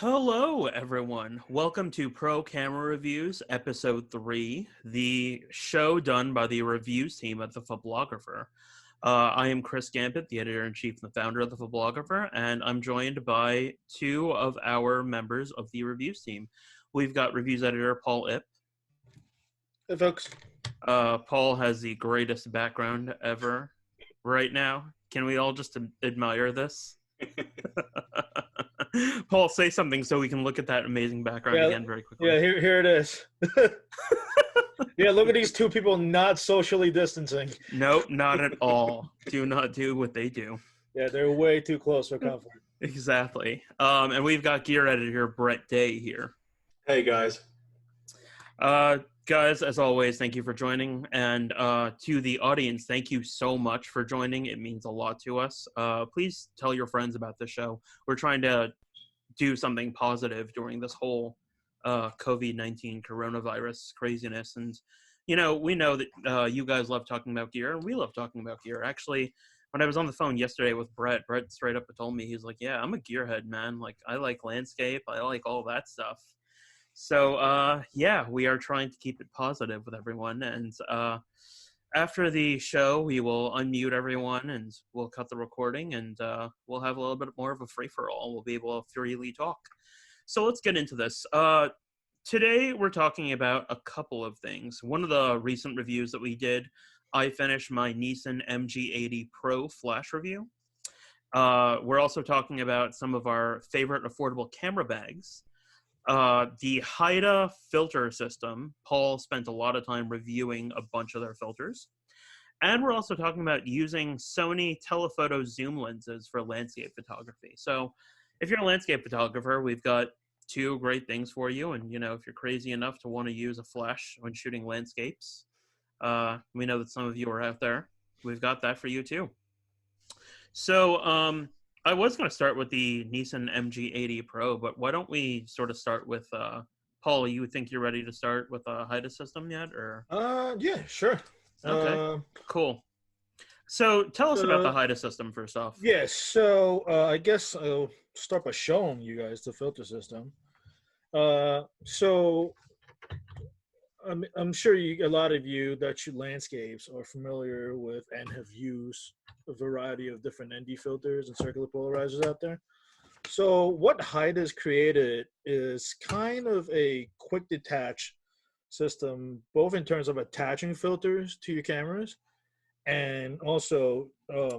Hello, everyone. Welcome to Pro Camera Reviews, Episode 3, the show done by the reviews team at the Phoblographer. I am Chris Gampat, the editor-in-chief and the founder of the Phoblographer, and I'm joined by two of our members of the reviews team. We've got reviews editor Paul Ip. Hey, folks. Paul has the greatest background ever right now. Can we all just admire this? Paul, say something so we can look at that amazing background again very quickly. Yeah, here it is. Yeah, look at these two people not socially distancing. Nope, not at all. Do not do what they do. Yeah, they're way too close for comfort. Exactly. And we've got gear editor Brett Day here. Hey, guys. Guys, as always, thank you for joining. And to the audience, thank you so much for joining. It means a lot to us. Please tell your friends about the show. We're trying to do something positive during this whole COVID-19 coronavirus craziness. And, you know, we know that you guys love talking about gear, and we love talking about gear. Actually, when I was on the phone yesterday with Brett straight up told me, he's like, yeah, I'm a gearhead, man. Like, I like landscape. I like all that stuff. So, yeah, we are trying to keep it positive with everyone. And after the show, we will unmute everyone and we'll cut the recording and we'll have a little bit more of a free-for-all. We'll be able to freely talk. So let's get into this. Today, we're talking about a couple of things. One of the recent reviews that we did, I finished my Nissin MG80 PRO flash review. We're also talking about some of our favorite affordable camera bags. The Haida filter system. Paul spent a lot of time reviewing a bunch of their filters. And we're also talking about using Sony Telephoto Zoom Lenses for landscape photography. So if you're a landscape photographer, we've got two great things for you. And, you know, if you're crazy enough to want to use a flash when shooting landscapes, we know that some of you are out there. We've got that for you too. So, I was going to start with the Nissin MG80 PRO, but why don't we sort of start with, Paul, you think you're ready to start with a Haida system yet? Or Yeah, sure. Okay, cool. So tell us about the Haida system first off. Yeah, so I guess I'll start by showing you guys the filter system. So I'm sure a lot of you that shoot landscapes are familiar with and have used a variety of different ND filters and circular polarizers out there. So what Haida has created is kind of a quick detach system, both in terms of attaching filters to your cameras and also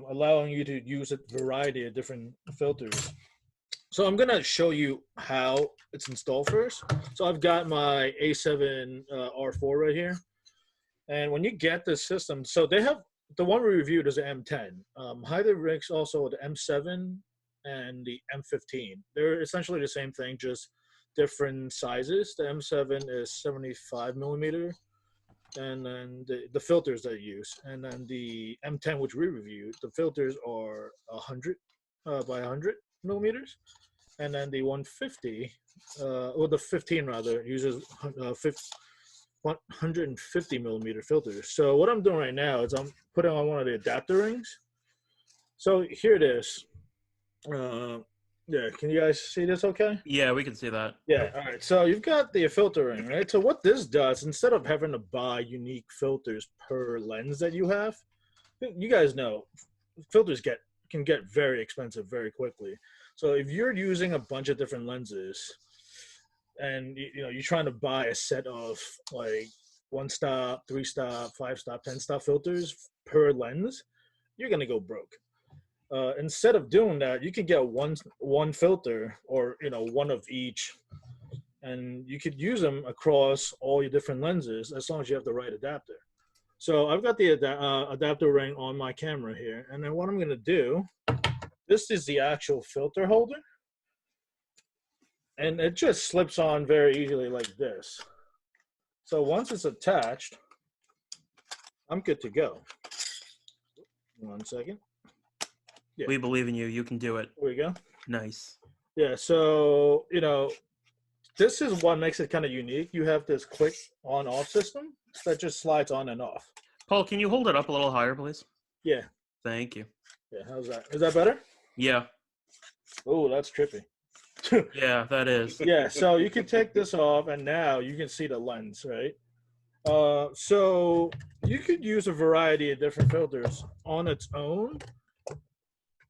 allowing you to use a variety of different filters. So I'm going to show you how it's installed first. So I've got my A7 R4 right here. And when you get this system, so they have, the one we reviewed is the M10. Haida makes also the M7 and the M15. They're essentially the same thing, just different sizes. The M7 is 75 millimeter, and then the filters they use. And then the M10, which we reviewed, the filters are 100 by 100 millimeters. And then the 150, or the 15 rather, uses 150 millimeter filters. So what I'm doing right now is I'm putting on one of the adapter rings. So here it is. Yeah, can you guys see this okay? Yeah, we can see that. Yeah, all right. So you've got the filter ring, right? So what this does, instead of having to buy unique filters per lens that you have, you guys know filters can get very expensive very quickly. So if you're using a bunch of different lenses and you know you're trying to buy a set of like 1-stop, 3-stop, 5-stop, 10-stop filters per lens, you're gonna go broke. Instead of doing that, you could get one filter, or you know, one of each, and you could use them across all your different lenses as long as you have the right adapter. So I've got the adapter ring on my camera here, and then what I'm gonna do, this is the actual filter holder, and it just slips on very easily like this. So once it's attached, I'm good to go. 1 second. Yeah. We believe in you. You can do it. There we go. Nice. Yeah, so, you know, this is what makes it kind of unique. You have this quick on-off system that just slides on and off. Paul, can you hold it up a little higher, please? Yeah. Thank you. Yeah, how's that? Is that better? Yeah. Oh, that's trippy. Yeah, that is. Yeah, so you can take this off, and now you can see the lens, right? So you could use a variety of different filters on its own.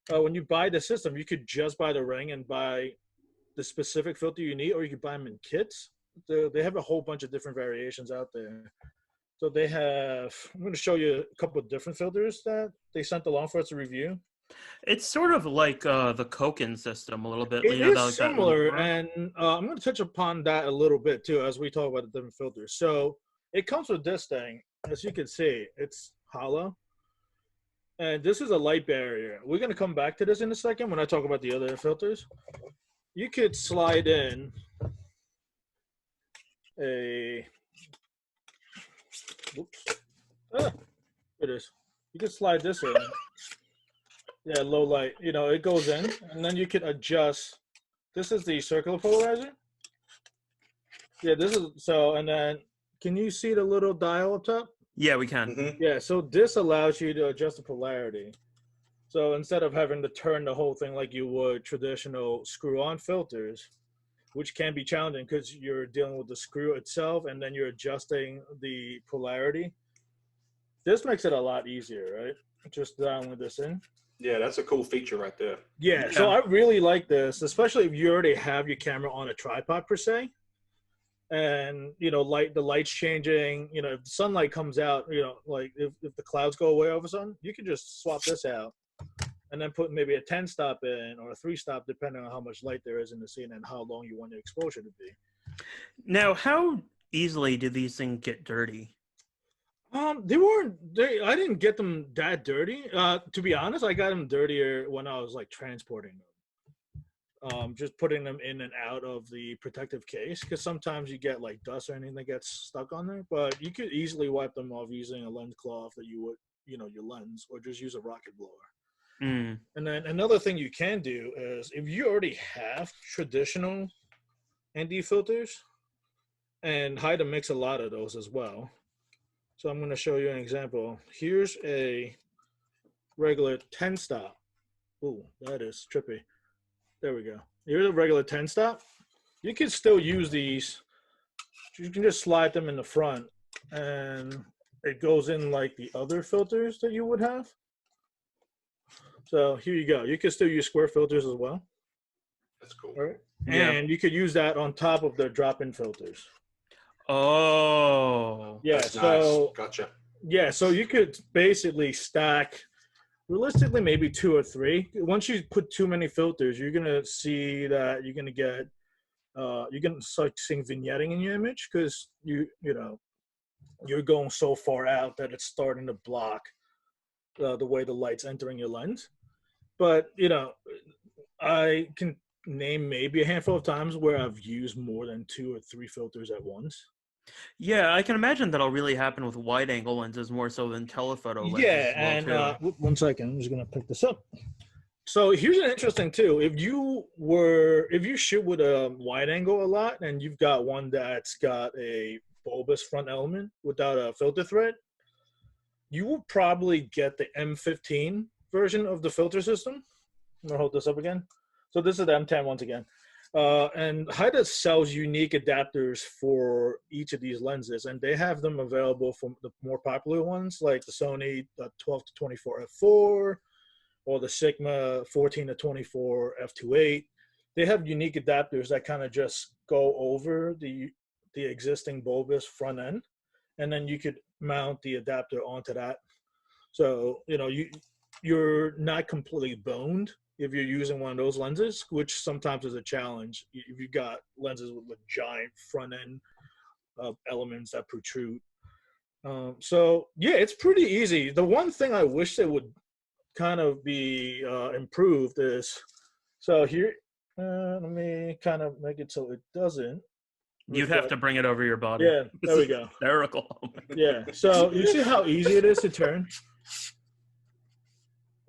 When you buy the system, you could just buy the ring and buy the specific filter you need, or you could buy them in kits. They have a whole bunch of different variations out there. So they have, I'm going to show you a couple of different filters that they sent along for us to review. It's sort of like the Koken system a little bit. It is like similar, that and I'm going to touch upon that a little bit too as we talk about the different filters. So it comes with this thing. As you can see, it's hollow. And this is a light barrier. We're going to come back to this in a second when I talk about the other filters. You could slide in whoops. It is. You can slide this in. Yeah, low light. You know, it goes in, and then you can adjust. This is the circular polarizer. Yeah, this is, so, and then, can you see the little dial up top? Yeah, we can. Yeah, so this allows you to adjust the polarity. So instead of having to turn the whole thing like you would traditional screw-on filters, which can be challenging because you're dealing with the screw itself and then you're adjusting the polarity. This makes it a lot easier, right? Just dialing this in. Yeah, that's a cool feature right there. Yeah, so I really like this, especially if you already have your camera on a tripod per se. And, you know, the light's changing, you know, if the sunlight comes out, you know, like if the clouds go away all of a sudden, you can just swap this out and then put maybe a 10 stop in or a 3 stop, depending on how much light there is in the scene and how long you want your exposure to be. Now, how easily do these things get dirty? I didn't get them that dirty. To be honest, I got them dirtier when I was like transporting them. Just putting them in and out of the protective case, because sometimes you get like dust or anything that gets stuck on there, but you could easily wipe them off using a lens cloth that you would, you know, your lens, or just use a rocket blower. And then another thing you can do is if you already have traditional ND filters, and Haida makes a lot of those as well. So I'm going to show you an example. Here's a regular 10 stop. Ooh, that is trippy. There we go. Here's a regular 10 stop. You can still use these. You can just slide them in the front and it goes in like the other filters that you would have. So here you go. You can still use square filters as well. That's cool. All right. Yeah. And you could use that on top of their drop-in filters. Oh. Yeah. That's so nice. Gotcha. Yeah. So you could basically stack, realistically, maybe 2 or 3. Once you put too many filters, you're gonna see that you're gonna get, you're gonna start seeing vignetting in your image because you're going so far out that it's starting to block the way the light's entering your lens. But you know, I can name maybe a handful of times where I've used more than 2 or 3 filters at once. Yeah, I can imagine that'll really happen with wide-angle lenses more so than telephoto lenses. Yeah, and 1 second, I'm just gonna pick this up. So here's an interesting too. If you shoot with a wide angle a lot, and you've got one that's got a bulbous front element without a filter thread, you will probably get the M15 version of the filter system. I'm gonna hold this up again. So this is the M10 once again. And Haida sells unique adapters for each of these lenses, and they have them available for the more popular ones, like the Sony 12-24 f4 or the Sigma 14-24 f2.8. They have unique adapters that kind of just go over the existing bulbous front end, and then you could mount the adapter onto that. So you know you're not completely boned if you're using one of those lenses, which sometimes is a challenge if you've got lenses with giant front end elements that protrude. So yeah, it's pretty easy. The one thing I wish they would kind of be improved is, so here, let me kind of make it so it doesn't. You'd have to bring it over your body. Yeah, there we go. Hysterical. Yeah, so you see how easy it is to turn?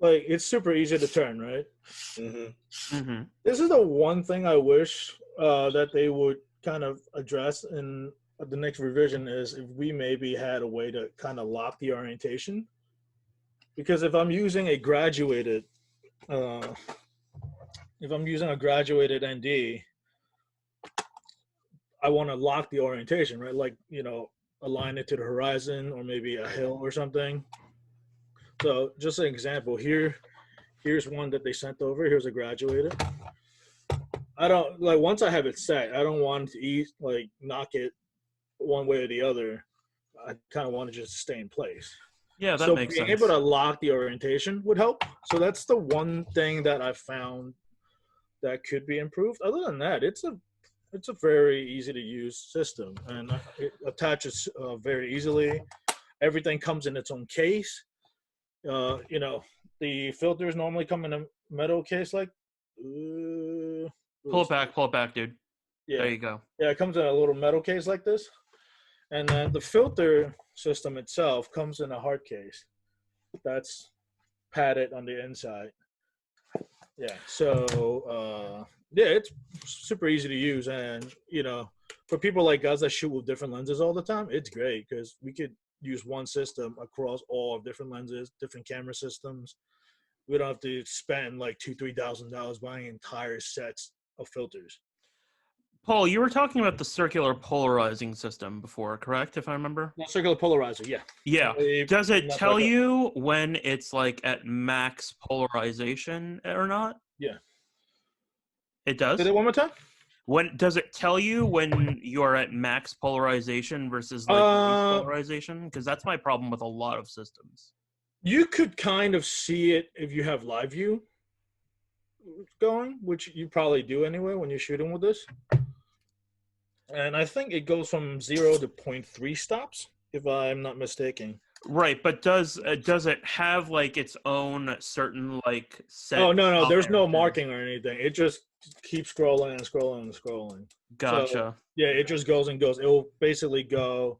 Like, it's super easy to turn, right? This is the one thing I wish that they would kind of address in the next revision, is if we maybe had a way to kind of lock the orientation. Because if I'm using a graduated if I'm using a graduated ND, I want to lock the orientation, right? Like, align it to the horizon or maybe a hill or something. So just an example here. Here's one that they sent over. Here's a graduated. I don't like once I have it set, I don't want to knock it one way or the other. I kind of want to just stay in place. Yeah, that so makes being sense. able to lock the orientation would help. So that's the one thing that I found that could be improved. Other than that, it's a very easy to use system, and it attaches very easily. Everything comes in its own case. The filters normally come in a metal case like. Pull it back, dude. Yeah. There you go. Yeah, it comes in a little metal case like this. And then the filter system itself comes in a hard case that's padded on the inside. Yeah, so it's super easy to use. And, for people like us that shoot with different lenses all the time, it's great because we could use one system across all different lenses, different camera systems. We don't have to spend like $2,000-$3,000 buying entire sets of filters. Paul, you were talking about the circular polarizing system before, correct? If I remember. Circular polarizer, yeah. Yeah. Does it tell you when it's like at max polarization or not? Yeah. It does? Say it one more time? When does it tell you when you're at max polarization versus like least polarization? Because that's my problem with a lot of systems. You could kind of see it if you have live view going, which you probably do anyway when you're shooting with this. And I think it goes from 0 to 0.3 stops, if I'm not mistaken. Right, but does it have like its own certain like set? Oh no, there's no marking or anything. It just keeps scrolling and scrolling and scrolling. Gotcha. So, yeah, it just goes and goes. It will basically go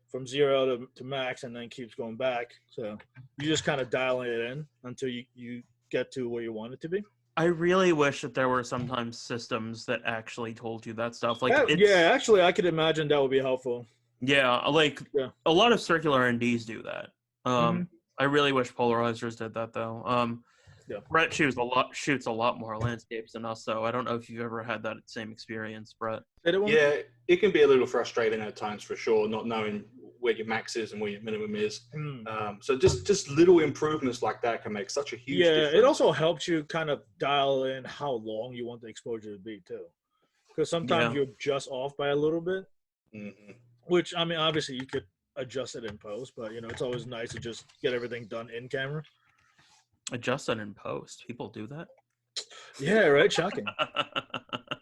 from 0 to max and then keeps going back. So you just kind of dialing it in until you get to where you want it to be. I really wish that there were sometimes systems that actually told you that stuff. Like, actually, I could imagine that would be helpful. Yeah, a lot of circular NDs do that. I really wish polarizers did that though. Brett shoots a lot more landscapes than us, so I don't know if you've ever had that same experience, Brett. Yeah, it can be a little frustrating at times for sure, not knowing where your max is and where your minimum is. So just little improvements like that can make such a huge difference. It also helps you kind of dial in how long you want the exposure to be too, because sometimes you're just off by a little bit. Which, I mean, obviously you could adjust it in post, but it's always nice to just get everything done in camera. Adjust it in post. People do that. Yeah, right. Shocking.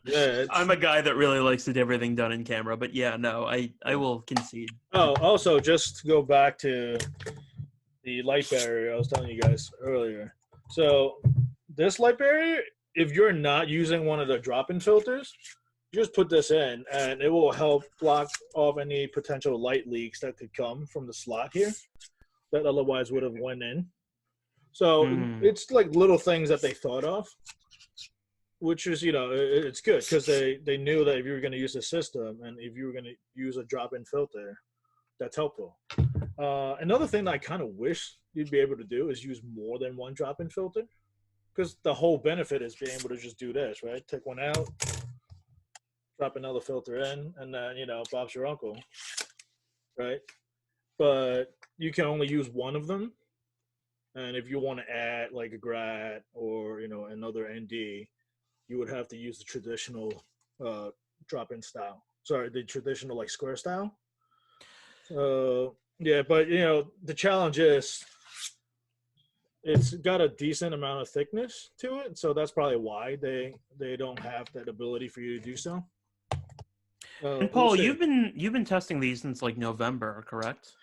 Yeah, I'm a guy that really likes to get everything done in camera, but yeah, no, I will concede. Oh, also, just to go back to the light barrier I was telling you guys earlier. So this light barrier, if you're not using one of the drop-in filters, you just put this in and it will help block off any potential light leaks that could come from the slot here that otherwise would have went in. So it's like little things that they thought of, which is, it's good because they knew that if you were going to use the system and if you were going to use a drop-in filter, that's helpful. Another thing that I kind of wish you'd be able to do is use more than one drop-in filter, because the whole benefit is being able to just do this, right? Take one out, drop another filter in, and then, Bob's your uncle, right? But you can only use one of them. And if you want to add like a grad or, another ND, you would have to use the traditional drop-in style. Sorry, the traditional like square style. Yeah, but, the challenge is it's got a decent amount of thickness to it. So that's probably why they don't have that ability for you to do so. And Paul, you've been testing these since like November, correct?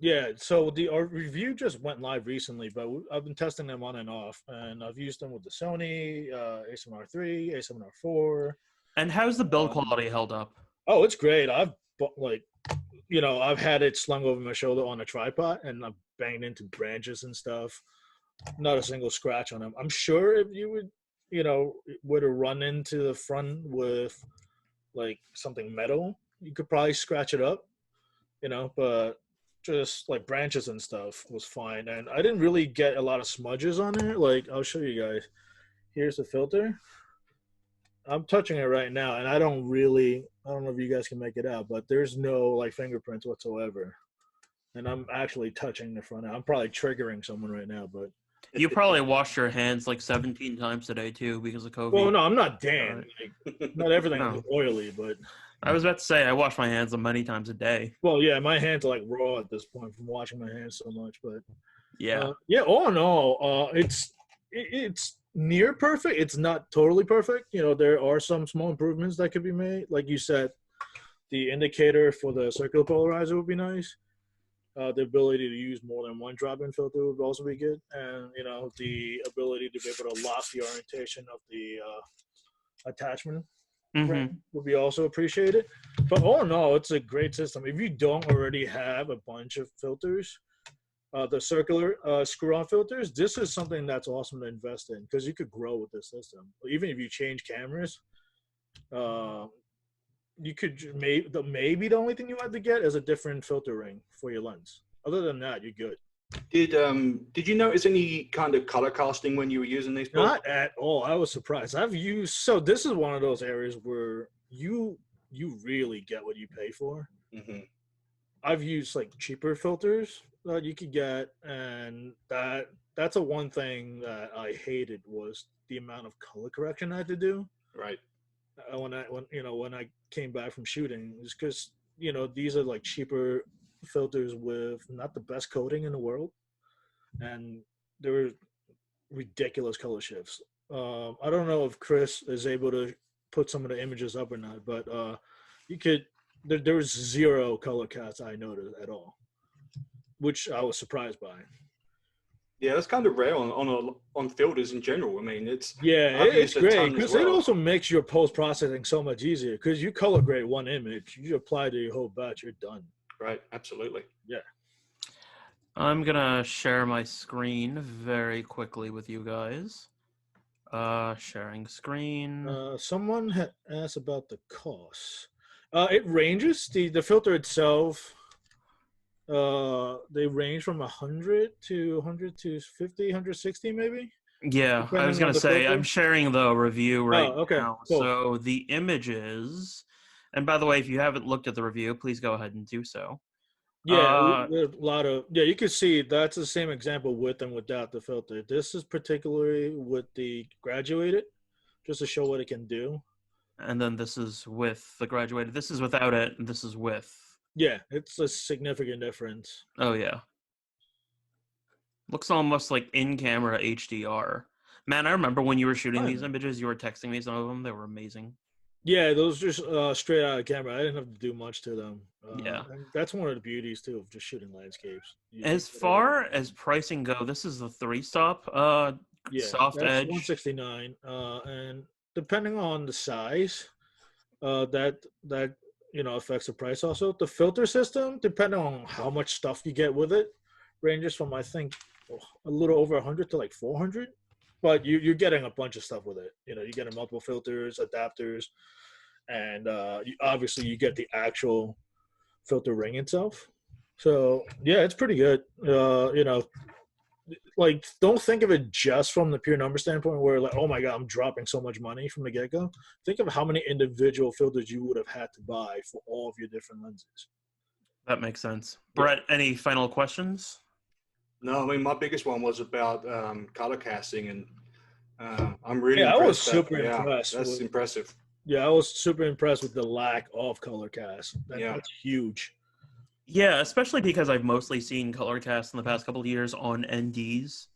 Yeah. So our review just went live recently, but I've been testing them on and off, and I've used them with the Sony A7R3, A7R4. And how's the build quality held up? Oh, it's great. I've had it slung over my shoulder on a tripod, and I've banged into branches and stuff. Not a single scratch on them. I'm sure if you would have run into the front with like something metal, you could probably scratch it up, but just like branches and stuff was fine, and I didn't really get a lot of smudges on there. Like, I'll show you guys. Here's the filter. I'm touching it right now, and I don't know if you guys can make it out, but there's no like fingerprints whatsoever. And I'm actually touching the front. I'm probably triggering someone right now, but You probably wash your hands like 17 times a day too because of COVID. well, no, I'm not Dan. Like, not everything No. is oily, but I was about to say I wash my hands many times a day. well, yeah, my hands are like raw at this point from washing my hands so much. But Yeah. yeah, all in all, it's near perfect. It's not totally perfect. You know, there are some small improvements that could be made. Like you said, the indicator for the circular polarizer would be nice. The ability to use more than one drop-in filter would also be good, and you know, the ability to be able to lock the orientation of the attachment would be also appreciated. But all in all, it's a great system. If you don't already have a bunch of filters, the circular screw-on filters, this is something that's awesome to invest in because you could grow with this system. Even if you change cameras, you could maybe the only thing you have to get is a different filter ring for your lens. Other than that, you're good. Did you notice any kind of color casting when you were using these? Not at all. I was surprised. So this is one of those areas where you really get what you pay for. Mm-hmm. I've used like cheaper filters that you could get, and that's a one thing that I hated was the amount of color correction I had to do. Right. When I came back from shooting, is because these are like cheaper filters with not the best coating in the world, and there were ridiculous color shifts. I don't know if Chris is able to put some of the images up or not, but you could. There was zero color cast I noticed at all, which I was surprised by. Yeah, that's kind of rare on filters in general. I mean, it's great because it also makes your post processing so much easier because you color grade one image, you apply to your whole batch, you're done. Right, absolutely. Yeah. I'm gonna share my screen very quickly with you guys. Sharing screen. Someone had asked about the cost. It ranges. The filter itself. They range from 100 to 100 to 50, 160 maybe. Yeah, I was gonna say I'm sharing the review right okay, now. cool. So the images, and by the way, if you haven't looked at the review, please go ahead and do so. Yeah, there's a lot of you can see that's the same example with and without the filter. This is particularly with the graduated, just to show what it can do. And then this is with the graduated. This is without it, and this is with. Yeah, it's a significant difference. Oh, yeah. Looks almost like in-camera HDR. Man, I remember when you were shooting these images, you were texting me some of them. They were amazing. Yeah, those just straight out of camera. I didn't have to do much to them. Yeah. And that's one of the beauties, too, of just shooting landscapes. As far as pricing go, this is the 3-stop soft edge. $169. And depending on the size, that affects the price also. The filter system, depending on how much stuff you get with it, ranges from, I think, a little over 100 to like 400. But you're getting a bunch of stuff with it. You're getting multiple filters, adapters, and obviously you get the actual filter ring itself. So, yeah, it's pretty good. Like, don't think of it just from the pure number standpoint where, like, oh, my God, I'm dropping so much money from the get-go. Think of how many individual filters you would have had to buy for all of your different lenses. That makes sense. Brett, any final questions? No, I mean, my biggest one was about color casting, and I'm really I was super impressed. That's impressive. Yeah, I was super impressed with the lack of color cast. That's huge. Yeah, especially because I've mostly seen color cast in the past couple of years on NDs.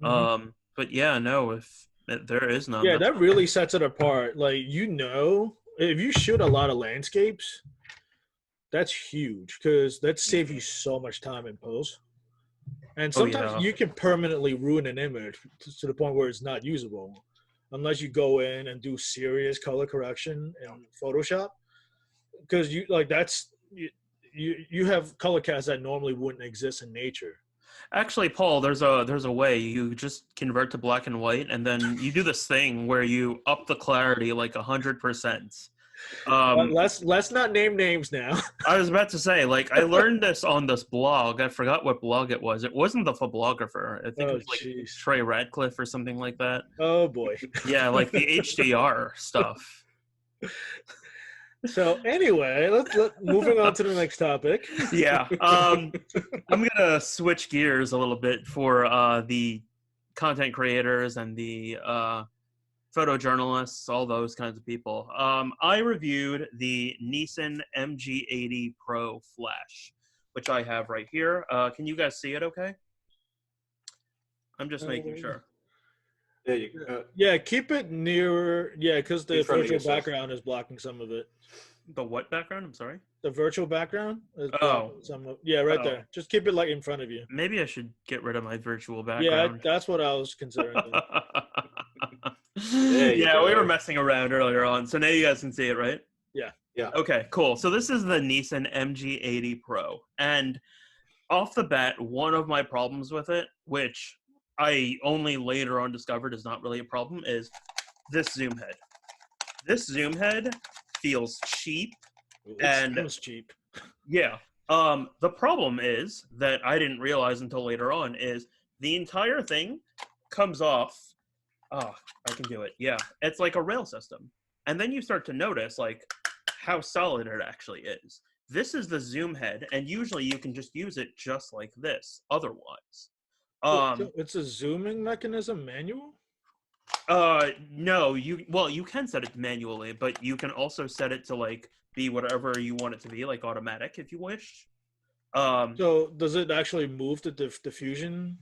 Mm-hmm. But yeah, no, if there is none. Yeah, that really sets it apart. Like, if you shoot a lot of landscapes, that's huge because that saves you so much time in post. And sometimes you can permanently ruin an image to the point where it's not usable unless you go in and do serious color correction in Photoshop. Because you have color casts that normally wouldn't exist in nature. Actually, Paul, there's a way you just convert to black and white, and then you do this thing where you up the clarity like 100%, Let's not name names now. I was about to say, like, I learned this on this blog. I forgot what blog it was. It wasn't the Phoblographer. I think it was like Geez. Trey Radcliffe or something like that. Oh boy. Yeah, like the HDR stuff. So anyway, moving on to the next topic. Yeah. I'm gonna switch gears a little bit for the content creators and the photojournalists, all those kinds of people. I reviewed the Nissin MG80 PRO Flash, which I have right here. Can you guys see it okay? I'm just making sure. There you go. Yeah, keep it nearer. Yeah, because the virtual background is blocking some of it. The what background? I'm sorry? The virtual background is blocking some of, yeah, right there. Just keep it like in front of you. Maybe I should get rid of my virtual background. Yeah, that's what I was considering. Yeah, we were messing around earlier on. So now you guys can see it, right? Yeah. Yeah. Okay, cool. So this is the Nissan MG80 PRO. And off the bat, one of my problems with it, which I only later on discovered is not really a problem, is this zoom head. This zoom head feels cheap. It feels cheap. Yeah. The problem is that I didn't realize until later on is the entire thing comes off. Oh, I can do it. Yeah. It's like a rail system. And then you start to notice like how solid it actually is. This is the zoom head, and usually you can just use it just like this otherwise. So it's a zooming mechanism manual? No, you can set it manually, but you can also set it to like be whatever you want it to be, like automatic if you wish. So does it actually move the diffusion?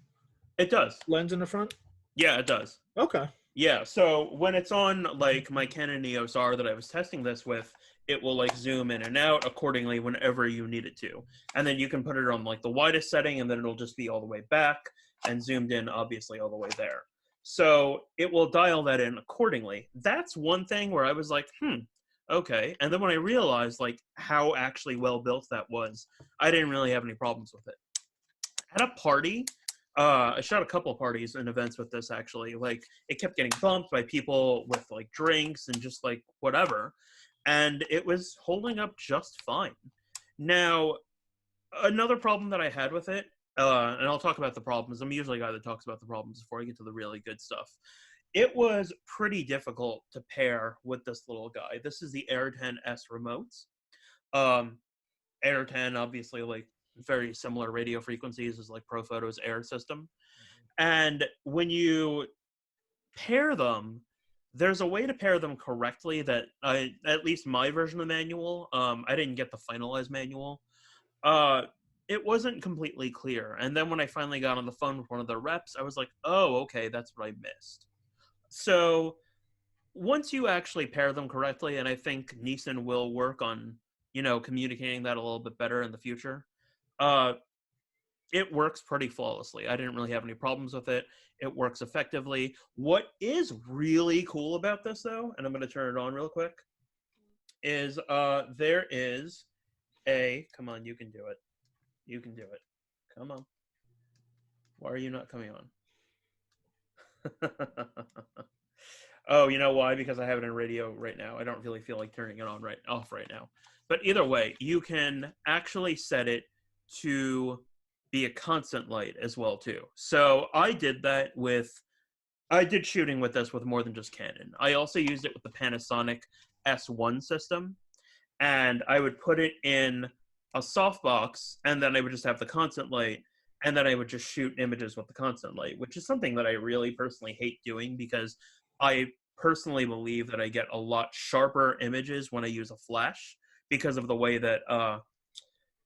It does. Lens in the front? Yeah, it does. Okay. Yeah, so when it's on like my Canon EOS R that I was testing this with, it will like zoom in and out accordingly whenever you need it to. And then you can put it on like the widest setting, and then it'll just be all the way back and zoomed in obviously all the way there. So it will dial that in accordingly. That's one thing where I was like, okay. And then when I realized like how actually well built that was, I didn't really have any problems with it. At a party, I shot a couple of parties and events with this actually. Like it kept getting bumped by people with like drinks and just like whatever. And it was holding up just fine. Now, another problem that I had with it, and I'll talk about the problems. I'm usually a guy that talks about the problems before I get to the really good stuff. It was pretty difficult to pair with this little guy. This is the Air 10S remotes. Air 10, obviously, like very similar radio frequencies as like ProPhoto's Air system. And when you pair them, there's a way to pair them correctly that at least my version of the manual, I didn't get the finalized manual. It wasn't completely clear. And then when I finally got on the phone with one of the reps, I was like, oh, okay, that's what I missed. So once you actually pair them correctly, and I think Nissan will work on, communicating that a little bit better in the future, it works pretty flawlessly. I didn't really have any problems with it. It works effectively. What is really cool about this, though, and I'm going to turn it on real quick, is there is come on, you can do it. You can do it. Come on. Why are you not coming on? Oh, you know why? Because I have it in radio right now. I don't really feel like turning it off right now. But either way, you can actually set it to be a constant light as well too. So I did shooting with this with more than just Canon. I also used it with the Panasonic S1 system, and I would put it in a softbox, and then I would just have the constant light, and then I would just shoot images with the constant light, which is something that I really personally hate doing because I personally believe that I get a lot sharper images when I use a flash because of the way that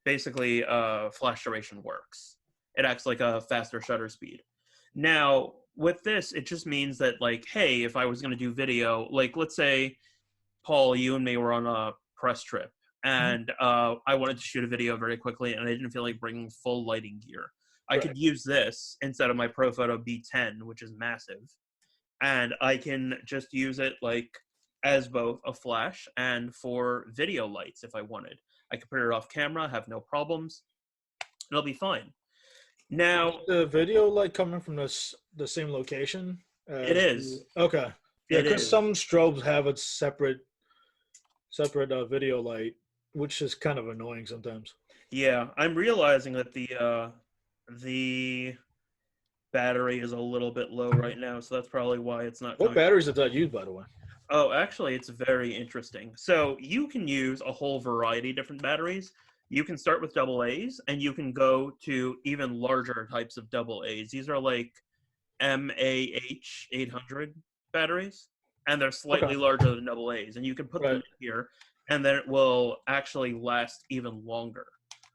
basically flash duration works. It acts like a faster shutter speed. Now, with this, it just means that, like, hey, if I was going to do video, like, let's say, Paul, you and me were on a press trip, and I wanted to shoot a video very quickly, and I didn't feel like bringing full lighting gear. I could use this instead of my ProPhoto B10, which is massive, and I can just use it, like, as both a flash and for video lights if I wanted. I could put it off camera, have no problems, and it'll be fine. Now, the video light coming from the same location? It is. Okay. Yeah, because some strobes have a separate separate video light, which is kind of annoying sometimes. Yeah, I'm realizing that the battery is a little bit low right now, so that's probably why it's not What coming. batteries does that use, by the way? Oh, actually, it's very interesting. So you can use a whole variety of different batteries. You can start with double A's, and you can go to even larger types of double A's. These are like MAH 800 batteries, and they're slightly larger than double A's. And you can put them in here, and then it will actually last even longer.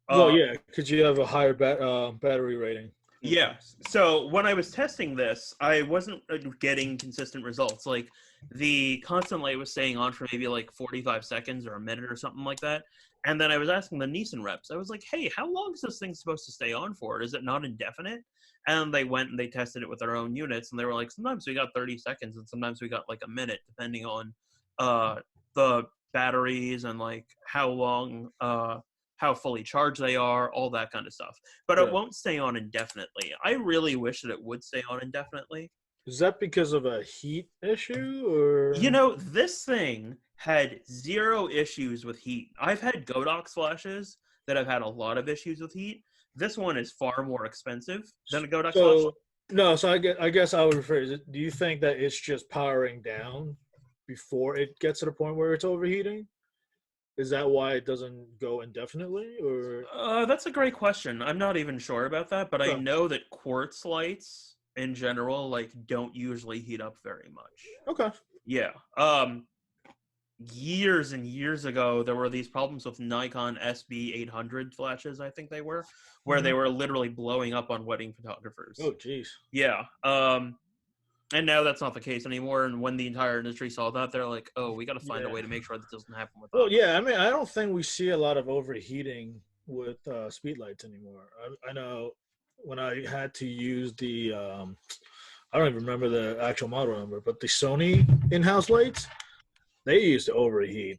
Well, yeah, because you have a higher battery rating. Yeah. So when I was testing this, I wasn't getting consistent results. Like the constant light was staying on for maybe like 45 seconds or a minute or something like that. And then I was asking the Nissin reps, I was like, hey, how long is this thing supposed to stay on for? Is it not indefinite? And they went and they tested it with their own units, and they were like, sometimes we got 30 seconds and sometimes we got like a minute, depending on the batteries and like how long how fully charged they are, all that kind of stuff. But it won't stay on indefinitely. I really wish that it would stay on indefinitely. Is that because of a heat issue, or? You know, this thing had 0 issues with heat. I've had Godox flashes that have had a lot of issues with heat. This one is far more expensive than a Godox flash. No, so I guess I would rephrase it. Do you think that it's just powering down before it gets to the point where it's overheating? Is that why it doesn't go indefinitely, or? That's a great question. I'm not even sure about that, but I know that quartz lights in general like don't usually heat up very much. Okay. Yeah. Years and years ago, there were these problems with Nikon SB800 flashes, I think they were, where they were literally blowing up on wedding photographers. Oh, geez. Yeah. And now that's not the case anymore. And when the entire industry saw that, they're like, oh, we got to find a way to make sure that doesn't happen with us. Well, yeah, I mean, I don't think we see a lot of overheating with speed lights anymore. I know when I had to use the, I don't even remember the actual model number, but the Sony in-house lights, they used to overheat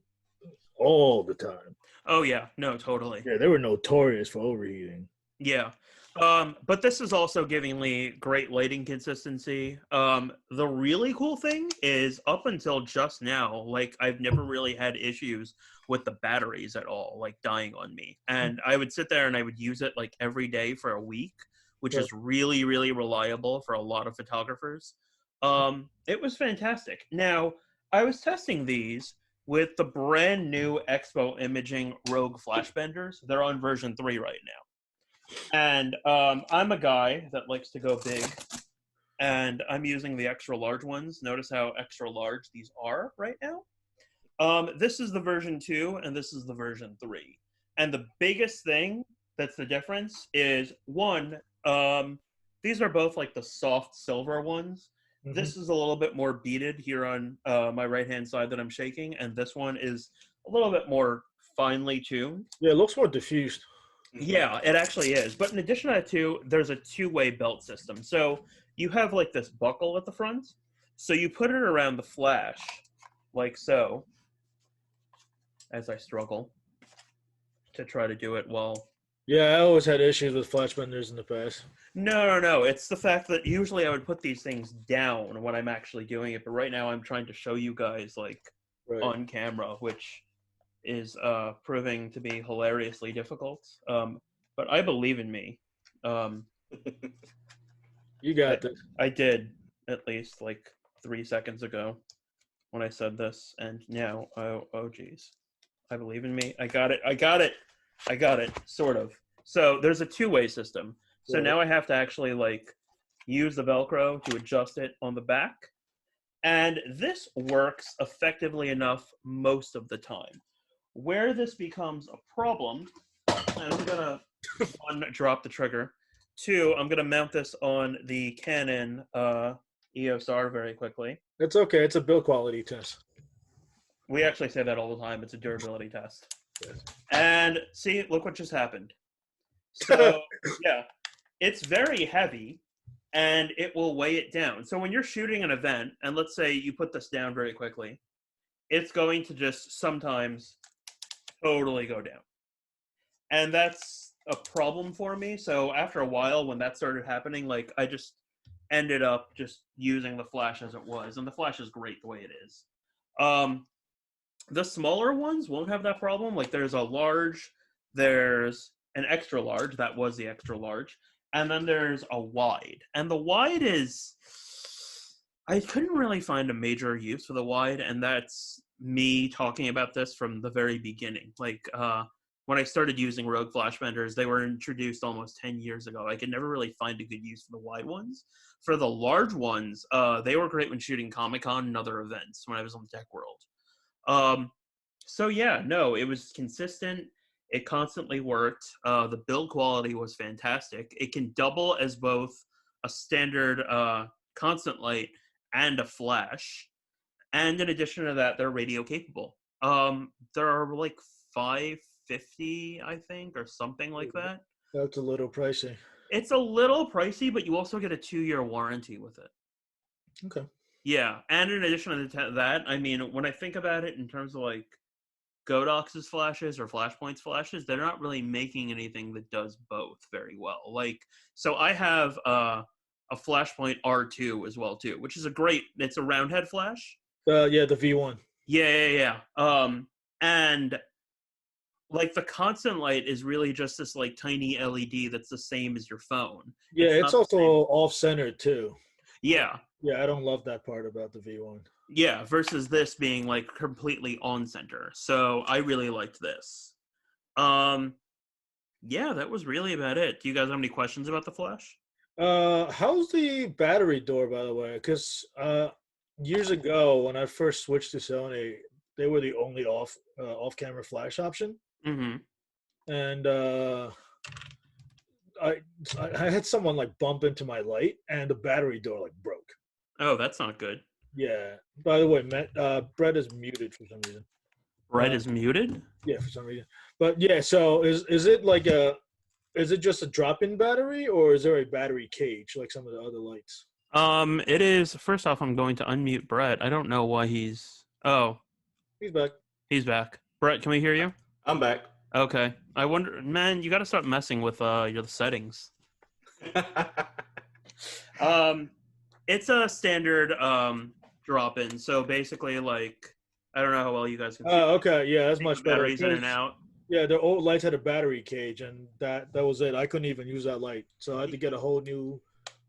all the time. Oh, yeah. No, totally. Yeah, they were notorious for overheating. Yeah. But this is also giving me great lighting consistency. The really cool thing is up until just now, like I've never really had issues with the batteries at all, like dying on me. And I would sit there and I would use it like every day for a week, which is really, really reliable for a lot of photographers. It was fantastic. Now, I was testing these with the brand new Expo Imaging Rogue Flash Benders. They're on version 3 right now. And I'm a guy that likes to go big, and I'm using the extra large ones. Notice how extra large these are right now. This is the version 2, and this is the version 3. And the biggest thing that's the difference is, one, these are both like the soft silver ones. This is a little bit more beaded here on my right-hand side that I'm shaking, and this one is a little bit more finely tuned. Yeah, it looks more diffused. Yeah, it actually is. But in addition to that, too, there's a 2-way belt system. So you have like this buckle at the front. So you put it around the flash, like so, as I struggle to try to do it well. Yeah, I always had issues with flash benders in the past. No. It's the fact that usually I would put these things down when I'm actually doing it. But right now I'm trying to show you guys like on camera, which is proving to be hilariously difficult. But I believe in me. You got this. I did, at least like 3 seconds ago when I said this. And now, oh geez. I believe in me. I got it, sort of. So there's a 2-way system. So now I have to actually like use the Velcro to adjust it on the back. And this works effectively enough most of the time. Where this becomes a problem, and I'm gonna, 1, drop the trigger. 2, I'm gonna mount this on the Canon EOS R very quickly. It's okay. It's a build quality test. We actually say that all the time. It's a durability test. Yes. And see, look what just happened. So yeah, it's very heavy, and it will weigh it down. So when you're shooting an event, and let's say you put this down very quickly, it's going to just sometimes totally go down. And that's a problem for me. So after a while, when that started happening, like I just ended up just using the flash as it was. And the flash is great the way it is. The smaller ones won't have that problem. Like there's a large, there's an extra large, that was the extra large, and then there's a wide. And the wide is, I couldn't really find a major use for the wide, and that's me talking about this from the very beginning. Like when I started using Rogue Flash Benders, they were introduced almost 10 years ago. I could never really find a good use for the wide ones. For the large ones, they were great when shooting Comic-Con and other events when I was on Tech World. So yeah, no, it was consistent. It constantly worked. The build quality was fantastic. It can double as both a standard constant light and a flash. And in addition to that, they're radio capable. There are like 550, I think, or something like that. That's a little pricey. It's a little pricey, but you also get a 2-year warranty with it. Okay. Yeah, and in addition to that, I mean, when I think about it in terms of like Godox's flashes or Flashpoint's flashes, they're not really making anything that does both very well. Like, so I have a Flashpoint R2 as well too, which is it's a round head flash. Yeah, the V1. Yeah. And like the constant light is really just this like tiny LED that's the same as your phone. Yeah, it's also off-centered too. Yeah. Yeah, I don't love that part about the V1. Yeah, versus this being like completely on center. So I really liked this. Yeah, that was really about it. Do you guys have any questions about the flash? How's the battery door, by the way? Because years ago, when I first switched to Sony, they were the only off-camera flash option. Mm-hmm. And I had someone like bump into my light, and the battery door like broke. Oh, that's not good. Yeah. By the way, Brett is muted for some reason. Brett is muted? Yeah, for some reason. But yeah, so is it like is it just a drop-in battery, or is there a battery cage like some of the other lights? It is. First off, I'm going to unmute Brett. I don't know why he's. Oh, He's back. he's back. Brett, can we hear you? I'm back. Okay. I wonder, man, you got to start messing with your settings. It's a standard drop-in. So basically, like, I don't know how well you guys can see. Oh, okay. Yeah, that's much better. Batteries in and out. Yeah, the old lights had a battery cage, and that was it. I couldn't even use that light, so I had to get a whole new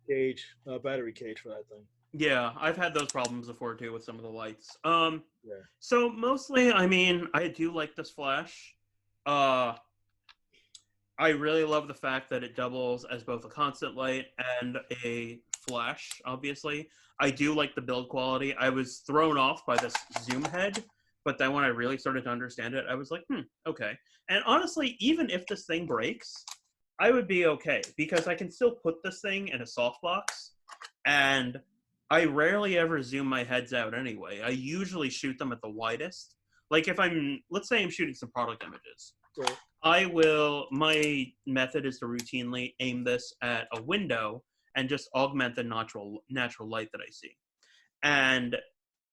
cage, battery cage for that thing. Yeah, I've had those problems before too with some of the lights. Yeah. So mostly, I mean, I do like this flash. I really love the fact that it doubles as both a constant light and a flash, obviously. I do like the build quality. I was thrown off by this zoom head, but then when I really started to understand it, I was like, okay. And honestly, even if this thing breaks, I would be okay, because I can still put this thing in a softbox, and I rarely ever zoom my heads out anyway. I usually shoot them at the widest. Like if let's say I'm shooting some product images. Right. My method is to routinely aim this at a window and just augment the natural light that I see. And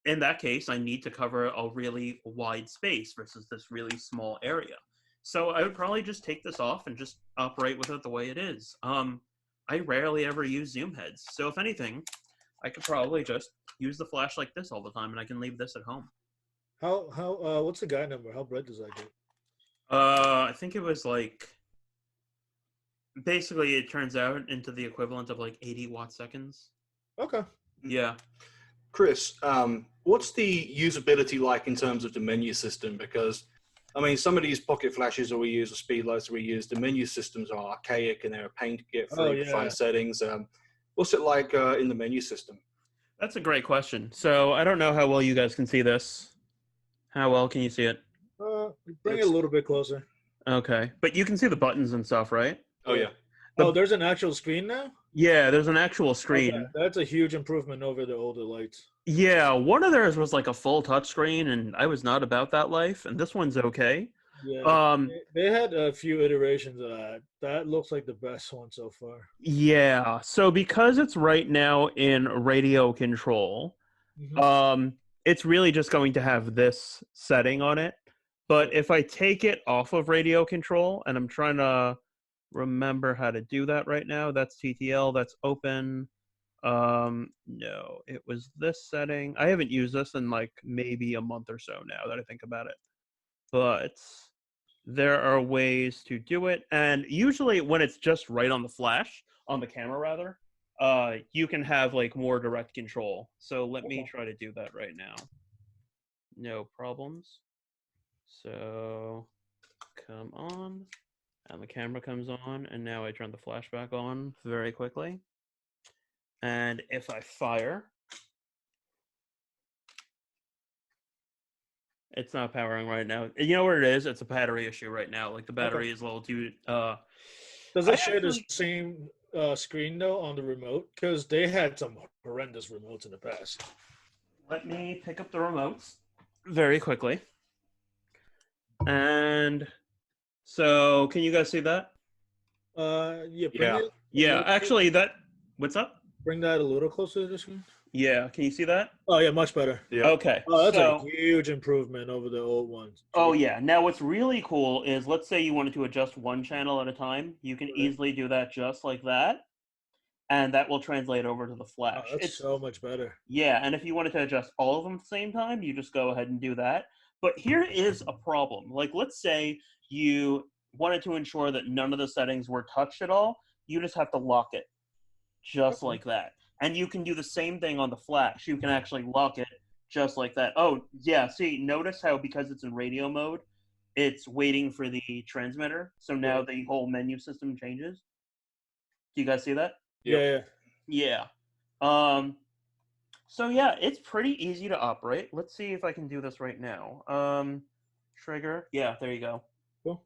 in that case, I need to cover a really wide space versus this really small area. So I would probably just take this off and just operate with it the way it is. I rarely ever use zoom heads. So if anything, I could probably just use the flash like this all the time, and I can leave this at home. What's the guy number? How bright does that get? I think it was like, basically it turns out into the equivalent of like 80 watt seconds. Okay. Yeah. Chris, what's the usability like in terms of the menu system? Because, I mean, some of these pocket flashes that we use, or speed lights that we use, the menu systems are archaic and they're a pain to get through, find settings. What's it like in the menu system? That's a great question. So I don't know how well you guys can see this. How well can you see it? Bring it a little bit closer. Okay. But you can see the buttons and stuff, right? Oh, yeah. There's an actual screen now? Yeah, there's an actual screen. Okay. That's a huge improvement over the older lights. Yeah, one of theirs was like a full touch screen, and I was not about that life, and this one's okay. Yeah, they had a few iterations of that. That looks like the best one so far. Yeah, so because it's right now in radio control, it's really just going to have this setting on it. But if I take it off of radio control, and I'm trying to remember how to do that right now, that's TTL, that's open. No, it was this setting. I haven't used this in like maybe a month or so now that I think about it. But there are ways to do it, and usually when it's just right on the flash, on the camera rather, you can have like more direct control. So let me try to do that right now. No problems. So come on, and the camera comes on, and now I turn the flash back on very quickly. And if I fire, it's not powering right now. You know what it is? It's a battery issue right now. Like the battery is a little too. Does it share the same screen though on the remote? Because they had some horrendous remotes in the past. Let me pick up the remotes very quickly. And so, can you guys see that? Yeah. Actually, what's up? Bring that a little closer to the screen. Yeah, can you see that? Oh yeah, much better. Yeah. Okay. Oh, that's a huge improvement over the old ones. Oh yeah. Now what's really cool is, let's say you wanted to adjust one channel at a time, you can easily do that just like that, and that will translate over to the flash. Oh, that's so much better. Yeah, and if you wanted to adjust all of them at the same time, you just go ahead and do that. But here is a problem. Like, let's say you wanted to ensure that none of the settings were touched at all. You just have to lock it just like that. And you can do the same thing on the flash. You can actually lock it just like that. Oh, yeah. See, notice how because it's in radio mode, it's waiting for the transmitter. So now the whole menu system changes. Do you guys see that? Yeah. Yeah. So yeah, it's pretty easy to operate. Let's see if I can do this right now. Trigger. Yeah, there you go. Cool.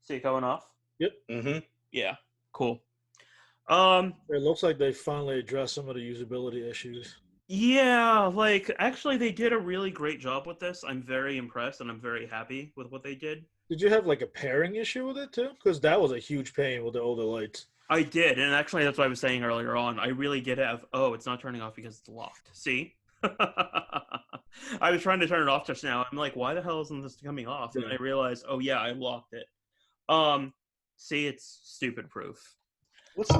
See it going off? Yep. Mm-hmm. Yeah. Cool. It looks like they finally addressed some of the usability issues. Yeah, like actually they did a really great job with this. I'm very impressed and I'm very happy with what they did. Did you have like a pairing issue with it too? Because that was a huge pain with the older lights. I did, and actually that's what I was saying earlier on. I really did have, oh, it's not turning off because it's locked. See? I was trying to turn it off just now. I'm like, why the hell isn't this coming off? And I realized, oh yeah, I locked it. See, it's stupid proof. What's